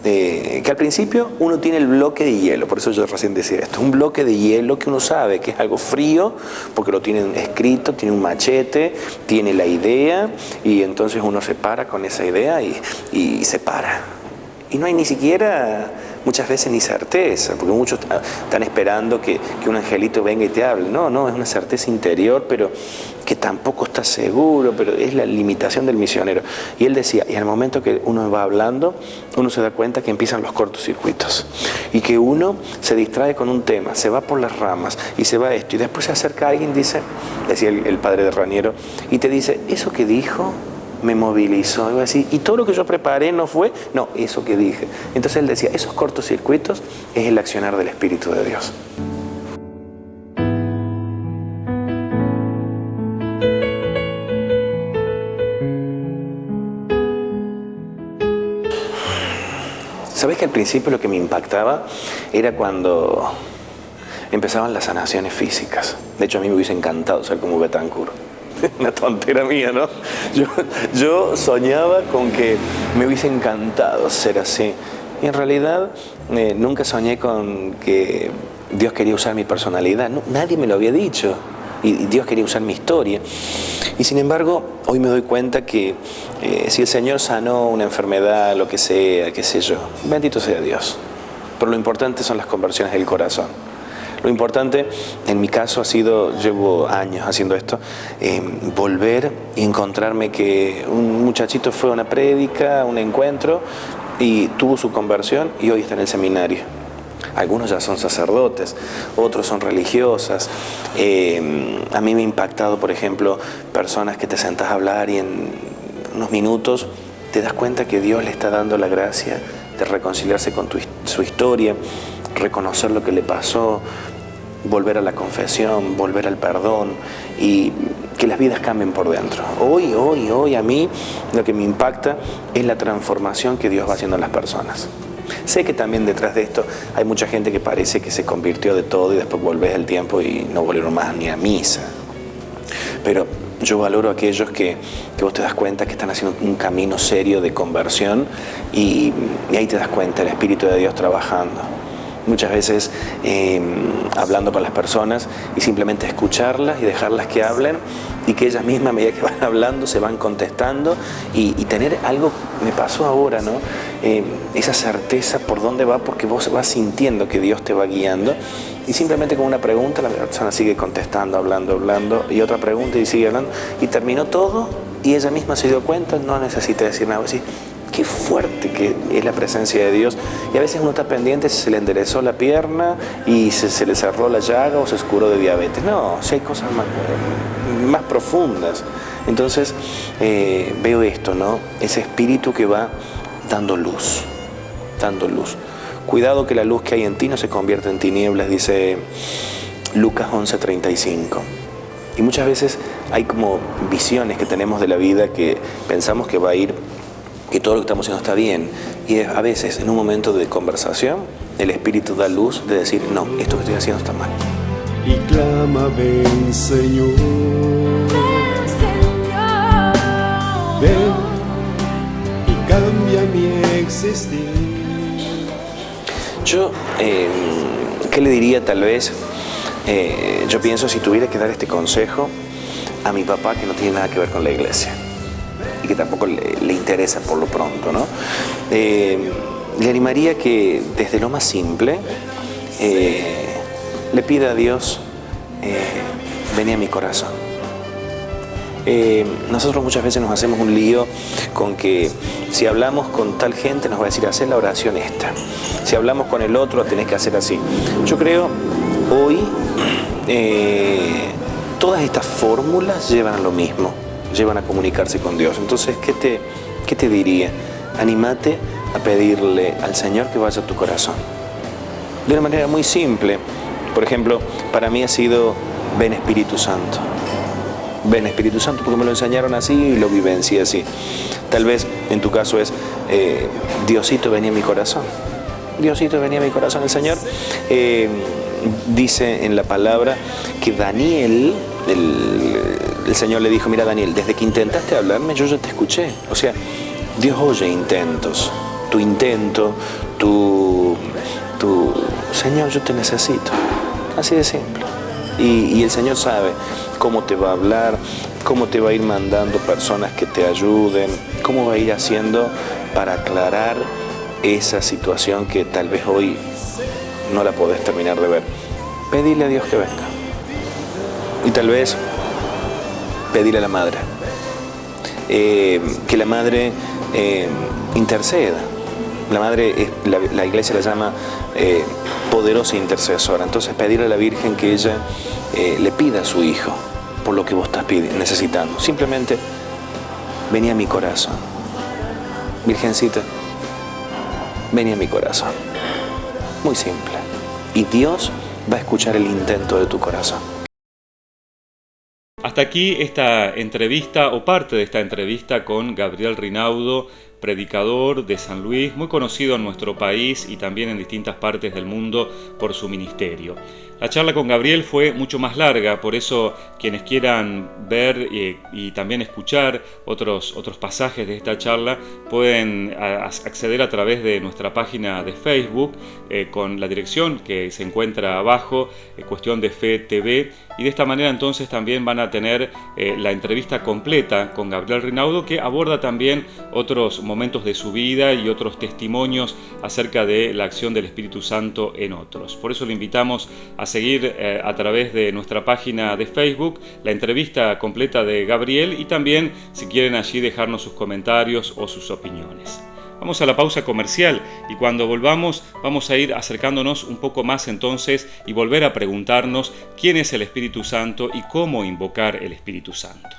que al principio uno tiene el bloque de hielo, por eso yo recién decía esto, un bloque de hielo que uno sabe que es algo frío, porque lo tienen escrito, tiene un machete, tiene la idea, y entonces uno se para con esa idea y se para. Y no hay ni siquiera muchas veces ni certeza, porque muchos están esperando que un angelito venga y te hable. No, es una certeza interior, pero que tampoco está seguro, pero es la limitación del misionero. Y él decía, y al momento que uno va hablando, uno se da cuenta que empiezan los cortocircuitos, y que uno se distrae con un tema, se va por las ramas, y se va esto, y después se acerca a alguien, decía el padre de Raniero, y te dice, eso que dijo me movilizó, iba a decir, y todo lo que yo preparé no fue, no, eso que dije. Entonces él decía, esos cortocircuitos es el accionar del Espíritu de Dios. ¿Sabés que al principio lo que me impactaba era cuando empezaban las sanaciones físicas? De hecho, a mí me hubiese encantado ser como Betancourt. Una tontera mía, ¿no? Yo soñaba con que me hubiese encantado ser así. Y en realidad nunca soñé con que Dios quería usar mi personalidad. No, nadie me lo había dicho. Y Dios quería usar mi historia. Y sin embargo, hoy me doy cuenta que si el Señor sanó una enfermedad, lo que sea, qué sé yo, bendito sea Dios. Pero lo importante son las conversiones del corazón. Lo importante, en mi caso, llevo años haciendo esto, volver y encontrarme que un muchachito fue a una prédica, a un encuentro, y tuvo su conversión y hoy está en el seminario. Algunos ya son sacerdotes, otros son religiosas. A mí me ha impactado, por ejemplo, personas que te sentás a hablar y en unos minutos te das cuenta que Dios le está dando la gracia de reconciliarse con su historia, reconocer lo que le pasó, volver a la confesión, volver al perdón y que las vidas cambien por dentro. Hoy a mí lo que me impacta es la transformación que Dios va haciendo en las personas. Sé que también detrás de esto hay mucha gente que parece que se convirtió de todo y después volvés al tiempo y no volvieron más ni a misa. Pero yo valoro a aquellos que vos te das cuenta que están haciendo un camino serio de conversión y ahí te das cuenta el Espíritu de Dios trabajando. Muchas veces hablando con las personas y simplemente escucharlas y dejarlas que hablen y que ellas mismas a medida que van hablando se van contestando y tener algo, me pasó ahora, ¿no? Esa certeza por dónde va porque vos vas sintiendo que Dios te va guiando y simplemente con una pregunta la persona sigue contestando, hablando y otra pregunta y sigue hablando y terminó todo y ella misma se dio cuenta, no necesita decir nada, así. qué fuerte que es la presencia de Dios. Y a veces uno está pendiente si se le enderezó la pierna y se le cerró la llaga o se curó de diabetes. No, si hay cosas más profundas. Entonces veo esto, ¿no? Ese espíritu que va dando luz, dando luz. Cuidado que la luz que hay en ti no se convierta en tinieblas, dice Lucas 11:35. Y muchas veces hay como visiones que tenemos de la vida que pensamos que va a ir, que todo lo que estamos haciendo está bien. Y a veces, en un momento de conversación, el Espíritu da luz de decir, no, esto que estoy haciendo está mal. Y clama, ven Señor, ven y cambia mi existir. Yo, ¿qué le diría tal vez? Yo pienso, si tuviera que dar este consejo a mi papá, que no tiene nada que ver con la iglesia y que tampoco le interesa por lo pronto, ¿no? Le animaría que desde lo más simple le pida a Dios, vení a mi corazón. Nosotros muchas veces nos hacemos un lío con que si hablamos con tal gente nos va a decir, hacer la oración esta. Si hablamos con el otro, tenés que hacer así. Yo creo, hoy, todas estas fórmulas llevan a lo mismo, llevan a comunicarse con Dios. Entonces, ¿qué te diría? Anímate a pedirle al Señor que vaya a tu corazón. De una manera muy simple. Por ejemplo, para mí ha sido, ven Espíritu Santo. Ven Espíritu Santo, porque me lo enseñaron así y lo vivencié así. Tal vez en tu caso es, Diosito, vení a mi corazón. Diosito, vení a mi corazón. El Señor dice en la palabra que Daniel, el Señor le dijo, mira Daniel, desde que intentaste hablarme yo ya te escuché. O sea, Dios oye intentos. Tu intento, tu Señor, yo te necesito. Así de simple. Y el Señor sabe cómo te va a hablar, cómo te va a ir mandando personas que te ayuden, cómo va a ir haciendo para aclarar esa situación que tal vez hoy no la podés terminar de ver. Pedile a Dios que venga. Y tal vez pedirle a la madre. Que la madre interceda. La madre, la iglesia la llama poderosa intercesora. Entonces pedirle a la Virgen que ella le pida a su hijo por lo que vos estás necesitando. Simplemente vení a mi corazón. Virgencita, vení a mi corazón. Muy simple. Y Dios va a escuchar el intento de tu corazón. Hasta aquí esta entrevista o parte de esta entrevista con Gabriel Rinaudo, predicador de San Luis, muy conocido en nuestro país y también en distintas partes del mundo por su ministerio. La charla con Gabriel fue mucho más larga, por eso quienes quieran ver y también escuchar otros pasajes de esta charla pueden acceder a través de nuestra página de Facebook con la dirección que se encuentra abajo, Cuestión de Fe TV, y de esta manera entonces también van a tener la entrevista completa con Gabriel Rinaudo, que aborda también otros momentos de su vida y otros testimonios acerca de la acción del Espíritu Santo en otros. Por eso le invitamos a seguir a través de nuestra página de Facebook la entrevista completa de Gabriel y también si quieren allí dejarnos sus comentarios o sus opiniones. Vamos a la pausa comercial y cuando volvamos vamos a ir acercándonos un poco más entonces y volver a preguntarnos quién es el Espíritu Santo y cómo invocar el Espíritu Santo.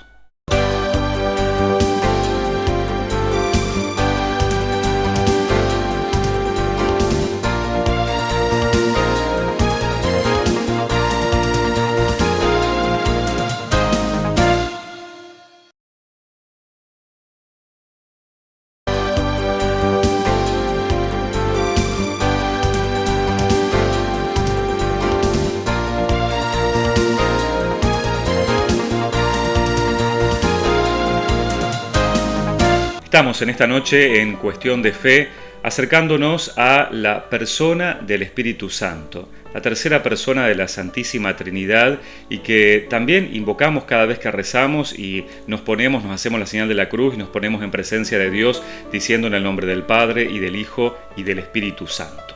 Estamos en esta noche en Cuestión de Fe acercándonos a la persona del Espíritu Santo, la tercera persona de la Santísima Trinidad y que también invocamos cada vez que rezamos y nos hacemos la señal de la cruz y nos ponemos en presencia de Dios diciendo en el nombre del Padre y del Hijo y del Espíritu Santo.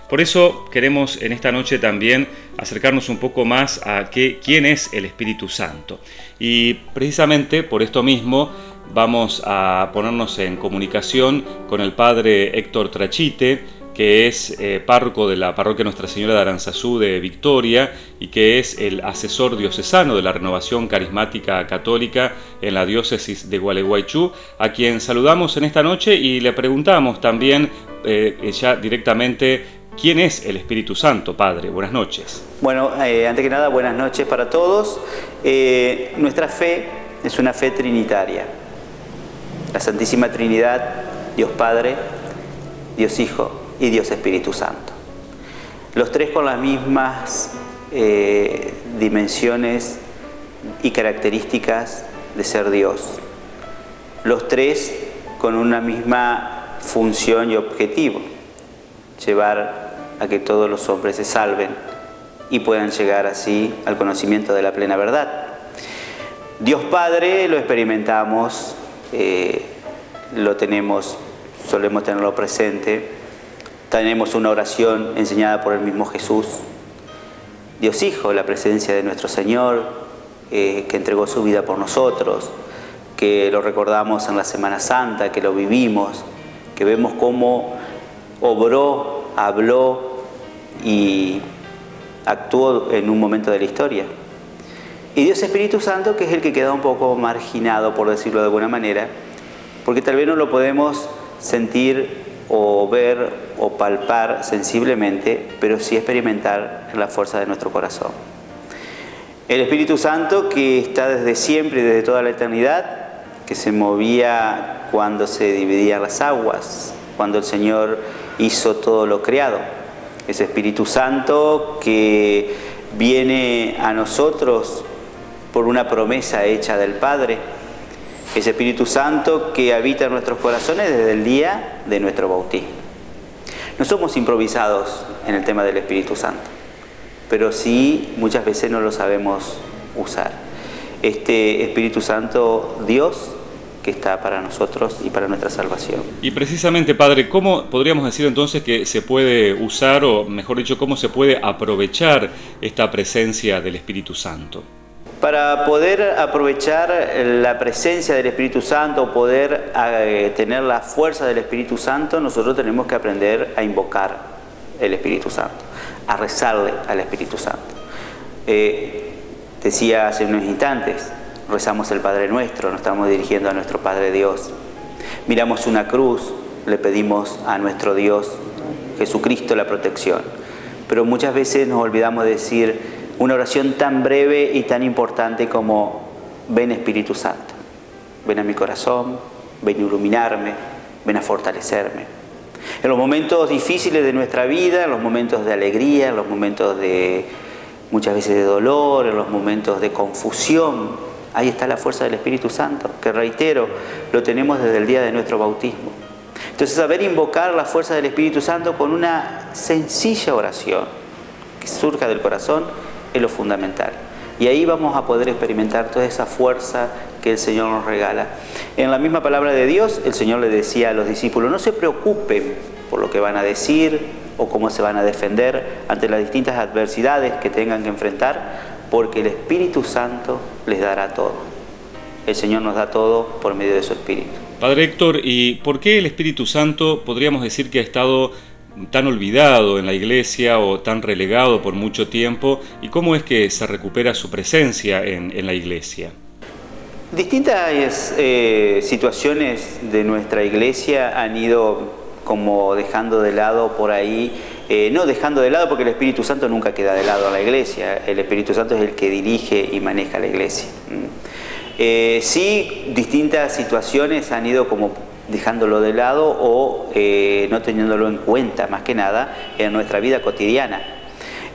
Por eso queremos en esta noche también acercarnos un poco más a quién es el Espíritu Santo. Y precisamente por esto mismo vamos a ponernos en comunicación con el padre Héctor Trachite, que es párroco de la parroquia Nuestra Señora de Aranzazú de Victoria y que es el asesor diocesano de la Renovación Carismática Católica en la diócesis de Gualeguaychú, a quien saludamos en esta noche y le preguntamos también ya directamente quién es el Espíritu Santo. Padre, buenas noches. Bueno, antes que nada, buenas noches para todos. Nuestra fe es una fe trinitaria. La Santísima Trinidad, Dios Padre, Dios Hijo y Dios Espíritu Santo. Los tres con las mismas dimensiones y características de ser Dios. Los tres con una misma función y objetivo: llevar a que todos los hombres se salven y puedan llegar así al conocimiento de la plena verdad. Dios Padre lo experimentamos, solemos tenerlo presente. Tenemos una oración enseñada por el mismo Jesús. Dios Hijo, la presencia de nuestro Señor, que entregó su vida por nosotros, que lo recordamos en la Semana Santa, que lo vivimos, que vemos cómo obró, habló y actuó en un momento de la historia. Y Dios Espíritu Santo, que es el que queda un poco marginado, por decirlo de alguna manera, porque tal vez no lo podemos sentir o ver o palpar sensiblemente, pero sí experimentar en la fuerza de nuestro corazón. El Espíritu Santo, que está desde siempre y desde toda la eternidad, que se movía cuando se dividían las aguas, cuando el Señor hizo todo lo creado. Ese Espíritu Santo que viene a nosotros por una promesa hecha del Padre. Ese Espíritu Santo que habita en nuestros corazones desde el día de nuestro bautismo. No somos improvisados en el tema del Espíritu Santo, pero sí muchas veces no lo sabemos usar. Este Espíritu Santo, Dios, que está para nosotros y para nuestra salvación. Y precisamente, Padre, ¿cómo podríamos decir entonces que se puede usar, o mejor dicho, cómo se puede aprovechar esta presencia del Espíritu Santo? Para poder aprovechar la presencia del Espíritu Santo, poder tener la fuerza del Espíritu Santo, nosotros tenemos que aprender a invocar el Espíritu Santo, a rezarle al Espíritu Santo. Decía hace unos instantes, rezamos el Padre Nuestro, nos estamos dirigiendo a nuestro Padre Dios. Miramos una cruz, le pedimos a nuestro Dios Jesucristo la protección. Pero muchas veces nos olvidamos de decir una oración tan breve y tan importante como: ven Espíritu Santo, ven a mi corazón, ven a iluminarme, ven a fortalecerme. En los momentos difíciles de nuestra vida, en los momentos de alegría, en los momentos de muchas veces de dolor, en los momentos de confusión, ahí está la fuerza del Espíritu Santo, que reitero, lo tenemos desde el día de nuestro bautismo. Entonces, saber invocar la fuerza del Espíritu Santo con una sencilla oración que surja del corazón es lo fundamental. Y ahí vamos a poder experimentar toda esa fuerza que el Señor nos regala. En la misma palabra de Dios, el Señor le decía a los discípulos: no se preocupen por lo que van a decir o cómo se van a defender ante las distintas adversidades que tengan que enfrentar, porque el Espíritu Santo les dará todo. El Señor nos da todo por medio de su Espíritu. Padre Héctor, ¿y por qué el Espíritu Santo podríamos decir que ha estado tan olvidado en la Iglesia o tan relegado por mucho tiempo? ¿Y cómo es que se recupera su presencia en la Iglesia? Distintas situaciones de nuestra Iglesia han ido como dejando de lado por ahí, no dejando de lado porque el Espíritu Santo nunca queda de lado a la Iglesia. El Espíritu Santo es el que dirige y maneja la Iglesia. Sí, distintas situaciones han ido como dejándolo de lado o no teniéndolo en cuenta, más que nada, en nuestra vida cotidiana.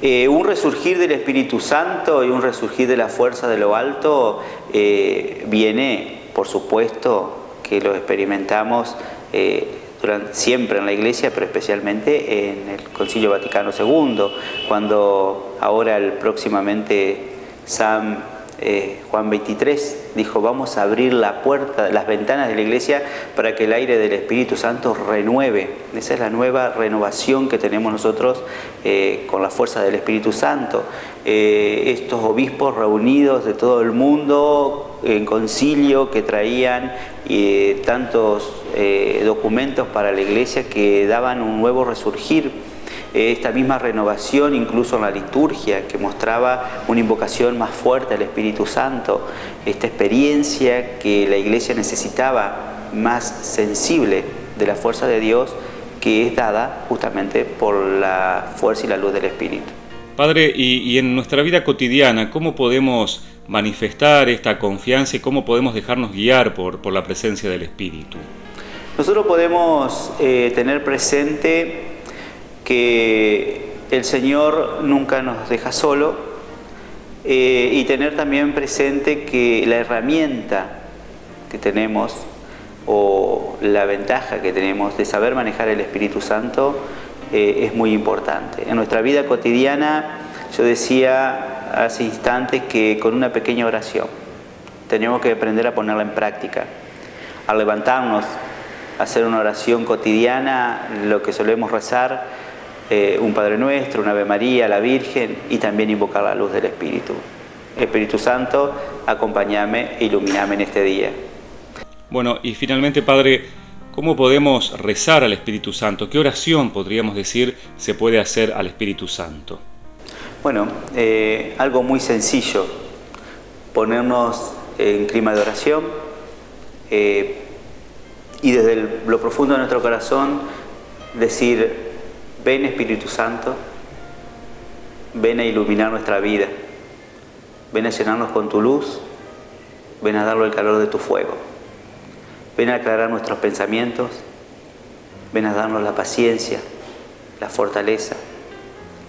Un resurgir del Espíritu Santo y un resurgir de la fuerza de lo alto viene, por supuesto, que lo experimentamos siempre en la Iglesia, pero especialmente en el Concilio Vaticano II, cuando ahora próximamente Juan 23 dijo: vamos a abrir la puerta, las ventanas de la Iglesia para que el aire del Espíritu Santo renueve. Esa es la nueva renovación que tenemos nosotros con la fuerza del Espíritu Santo. Estos obispos reunidos de todo el mundo en concilio que traían tantos documentos para la Iglesia que daban un nuevo resurgir, esta misma renovación incluso en la liturgia que mostraba una invocación más fuerte al Espíritu Santo, esta experiencia que la Iglesia necesitaba más sensible de la fuerza de Dios, que es dada justamente por la fuerza y la luz del Espíritu. Padre, y en nuestra vida cotidiana, ¿cómo podemos manifestar esta confianza y cómo podemos dejarnos guiar por la presencia del Espíritu? Nosotros podemos tener presente que el Señor nunca nos deja solo y tener también presente que la herramienta que tenemos o la ventaja que tenemos de saber manejar el Espíritu Santo es muy importante. En nuestra vida cotidiana, yo decía hace instantes que con una pequeña oración tenemos que aprender a ponerla en práctica. Al levantarnos, hacer una oración cotidiana, lo que solemos rezar, un Padre Nuestro, una Ave María, la Virgen, y también invocar la luz del Espíritu. Espíritu Santo, acompáñame e ilumíname en este día. Bueno, y finalmente, Padre, ¿cómo podemos rezar al Espíritu Santo? ¿Qué oración, podríamos decir, se puede hacer al Espíritu Santo? Bueno, algo muy sencillo, ponernos en clima de oración y desde lo profundo de nuestro corazón decir: ven Espíritu Santo, ven a iluminar nuestra vida, ven a llenarnos con tu luz, ven a darle el calor de tu fuego. Ven a aclarar nuestros pensamientos, ven a darnos la paciencia, la fortaleza,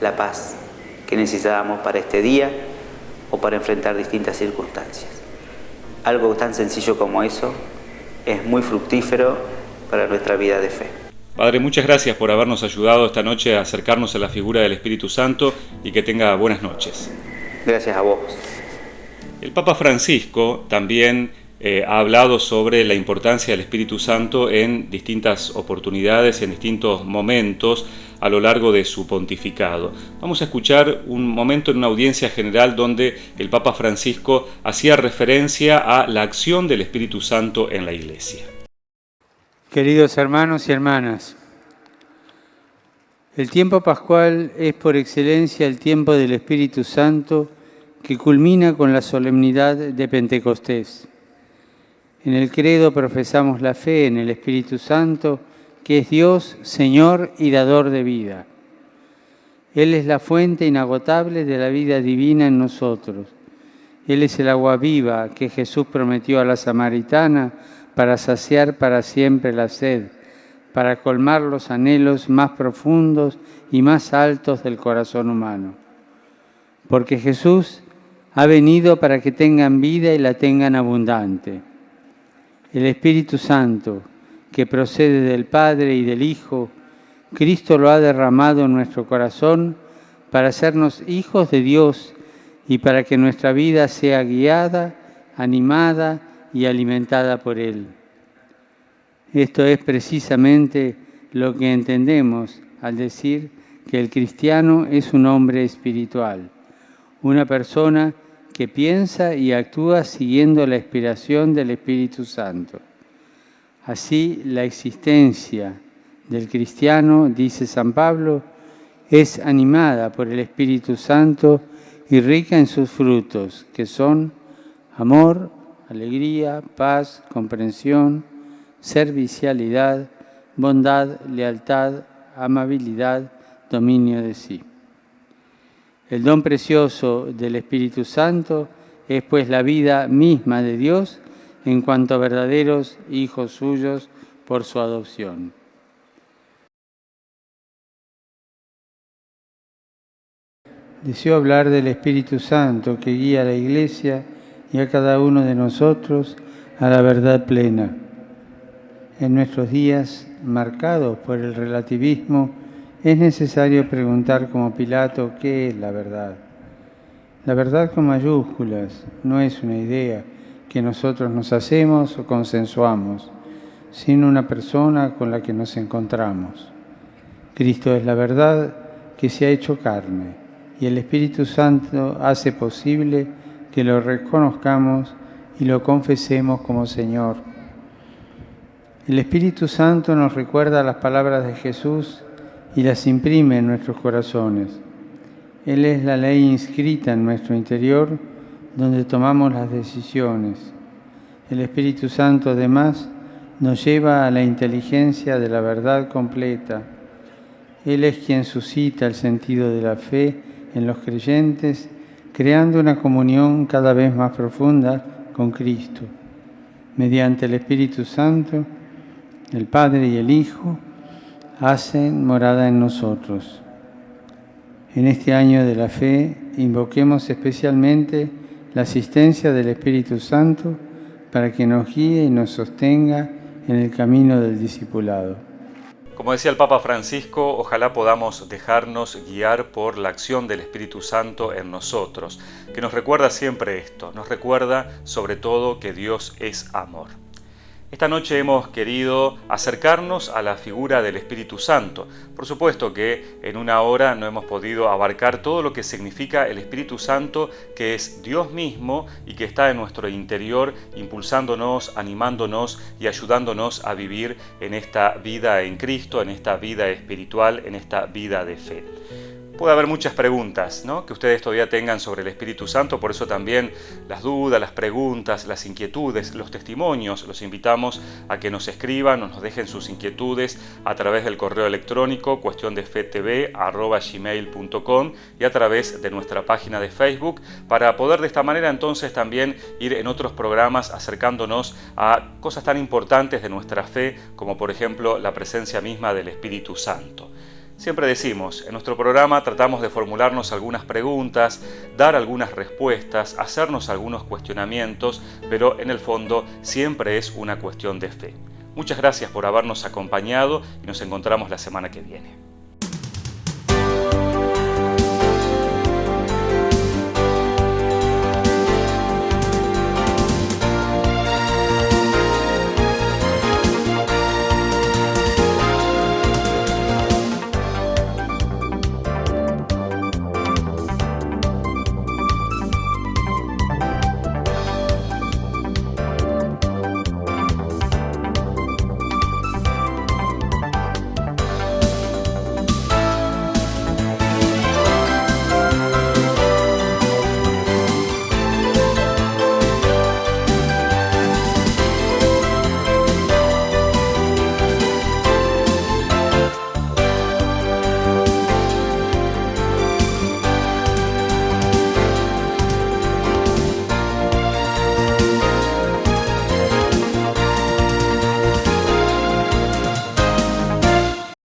la paz que necesitábamos para este día o para enfrentar distintas circunstancias. Algo tan sencillo como eso es muy fructífero para nuestra vida de fe. Padre, muchas gracias por habernos ayudado esta noche a acercarnos a la figura del Espíritu Santo y que tenga buenas noches. Gracias a vos. El Papa Francisco también ha hablado sobre la importancia del Espíritu Santo en distintas oportunidades, en distintos momentos a lo largo de su pontificado. Vamos a escuchar un momento en una audiencia general donde el Papa Francisco hacía referencia a la acción del Espíritu Santo en la Iglesia. Queridos hermanos y hermanas, el tiempo pascual es por excelencia el tiempo del Espíritu Santo que culmina con la solemnidad de Pentecostés. En el credo profesamos la fe en el Espíritu Santo, que es Dios, Señor y dador de vida. Él es la fuente inagotable de la vida divina en nosotros. Él es el agua viva que Jesús prometió a la samaritana para saciar para siempre la sed, para colmar los anhelos más profundos y más altos del corazón humano. Porque Jesús ha venido para que tengan vida y la tengan abundante. El Espíritu Santo, que procede del Padre y del Hijo, Cristo lo ha derramado en nuestro corazón para hacernos hijos de Dios y para que nuestra vida sea guiada, animada y alimentada por Él. Esto es precisamente lo que entendemos al decir que el cristiano es un hombre espiritual, una persona que piensa y actúa siguiendo la inspiración del Espíritu Santo. Así, la existencia del cristiano, dice San Pablo, es animada por el Espíritu Santo y rica en sus frutos, que son amor, alegría, paz, comprensión, servicialidad, bondad, lealtad, amabilidad, dominio de sí. El don precioso del Espíritu Santo es pues la vida misma de Dios en cuanto a verdaderos hijos suyos por su adopción. Deseo hablar del Espíritu Santo que guía a la Iglesia y a cada uno de nosotros a la verdad plena. En nuestros días marcados por el relativismo, es necesario preguntar como Pilato qué es la verdad. La verdad con mayúsculas no es una idea que nosotros nos hacemos o consensuamos, sino una persona con la que nos encontramos. Cristo es la verdad que se ha hecho carne y el Espíritu Santo hace posible que lo reconozcamos y lo confesemos como Señor. El Espíritu Santo nos recuerda las palabras de Jesús y las imprime en nuestros corazones. Él es la ley inscrita en nuestro interior, donde tomamos las decisiones. El Espíritu Santo, además, nos lleva a la inteligencia de la verdad completa. Él es quien suscita el sentido de la fe en los creyentes, creando una comunión cada vez más profunda con Cristo. Mediante el Espíritu Santo, el Padre y el Hijo hacen morada en nosotros. En este año de la fe, invoquemos especialmente la asistencia del Espíritu Santo para que nos guíe y nos sostenga en el camino del discipulado. Como decía el Papa Francisco, ojalá podamos dejarnos guiar por la acción del Espíritu Santo en nosotros, que nos recuerda siempre esto, nos recuerda sobre todo que Dios es amor. Esta noche hemos querido acercarnos a la figura del Espíritu Santo. Por supuesto que en una hora no hemos podido abarcar todo lo que significa el Espíritu Santo, que es Dios mismo y que está en nuestro interior, impulsándonos, animándonos y ayudándonos a vivir en esta vida en Cristo, en esta vida espiritual, en esta vida de fe. Puede haber muchas preguntas, ¿no?, que ustedes todavía tengan sobre el Espíritu Santo, por eso también las dudas, las preguntas, las inquietudes, los testimonios, los invitamos a que nos escriban o nos dejen sus inquietudes a través del correo electrónico cuestiondefetv@gmail.com y a través de nuestra página de Facebook, para poder de esta manera entonces también ir en otros programas acercándonos a cosas tan importantes de nuestra fe, como por ejemplo la presencia misma del Espíritu Santo. Siempre decimos, en nuestro programa tratamos de formularnos algunas preguntas, dar algunas respuestas, hacernos algunos cuestionamientos, pero en el fondo siempre es una cuestión de fe. Muchas gracias por habernos acompañado y nos encontramos la semana que viene.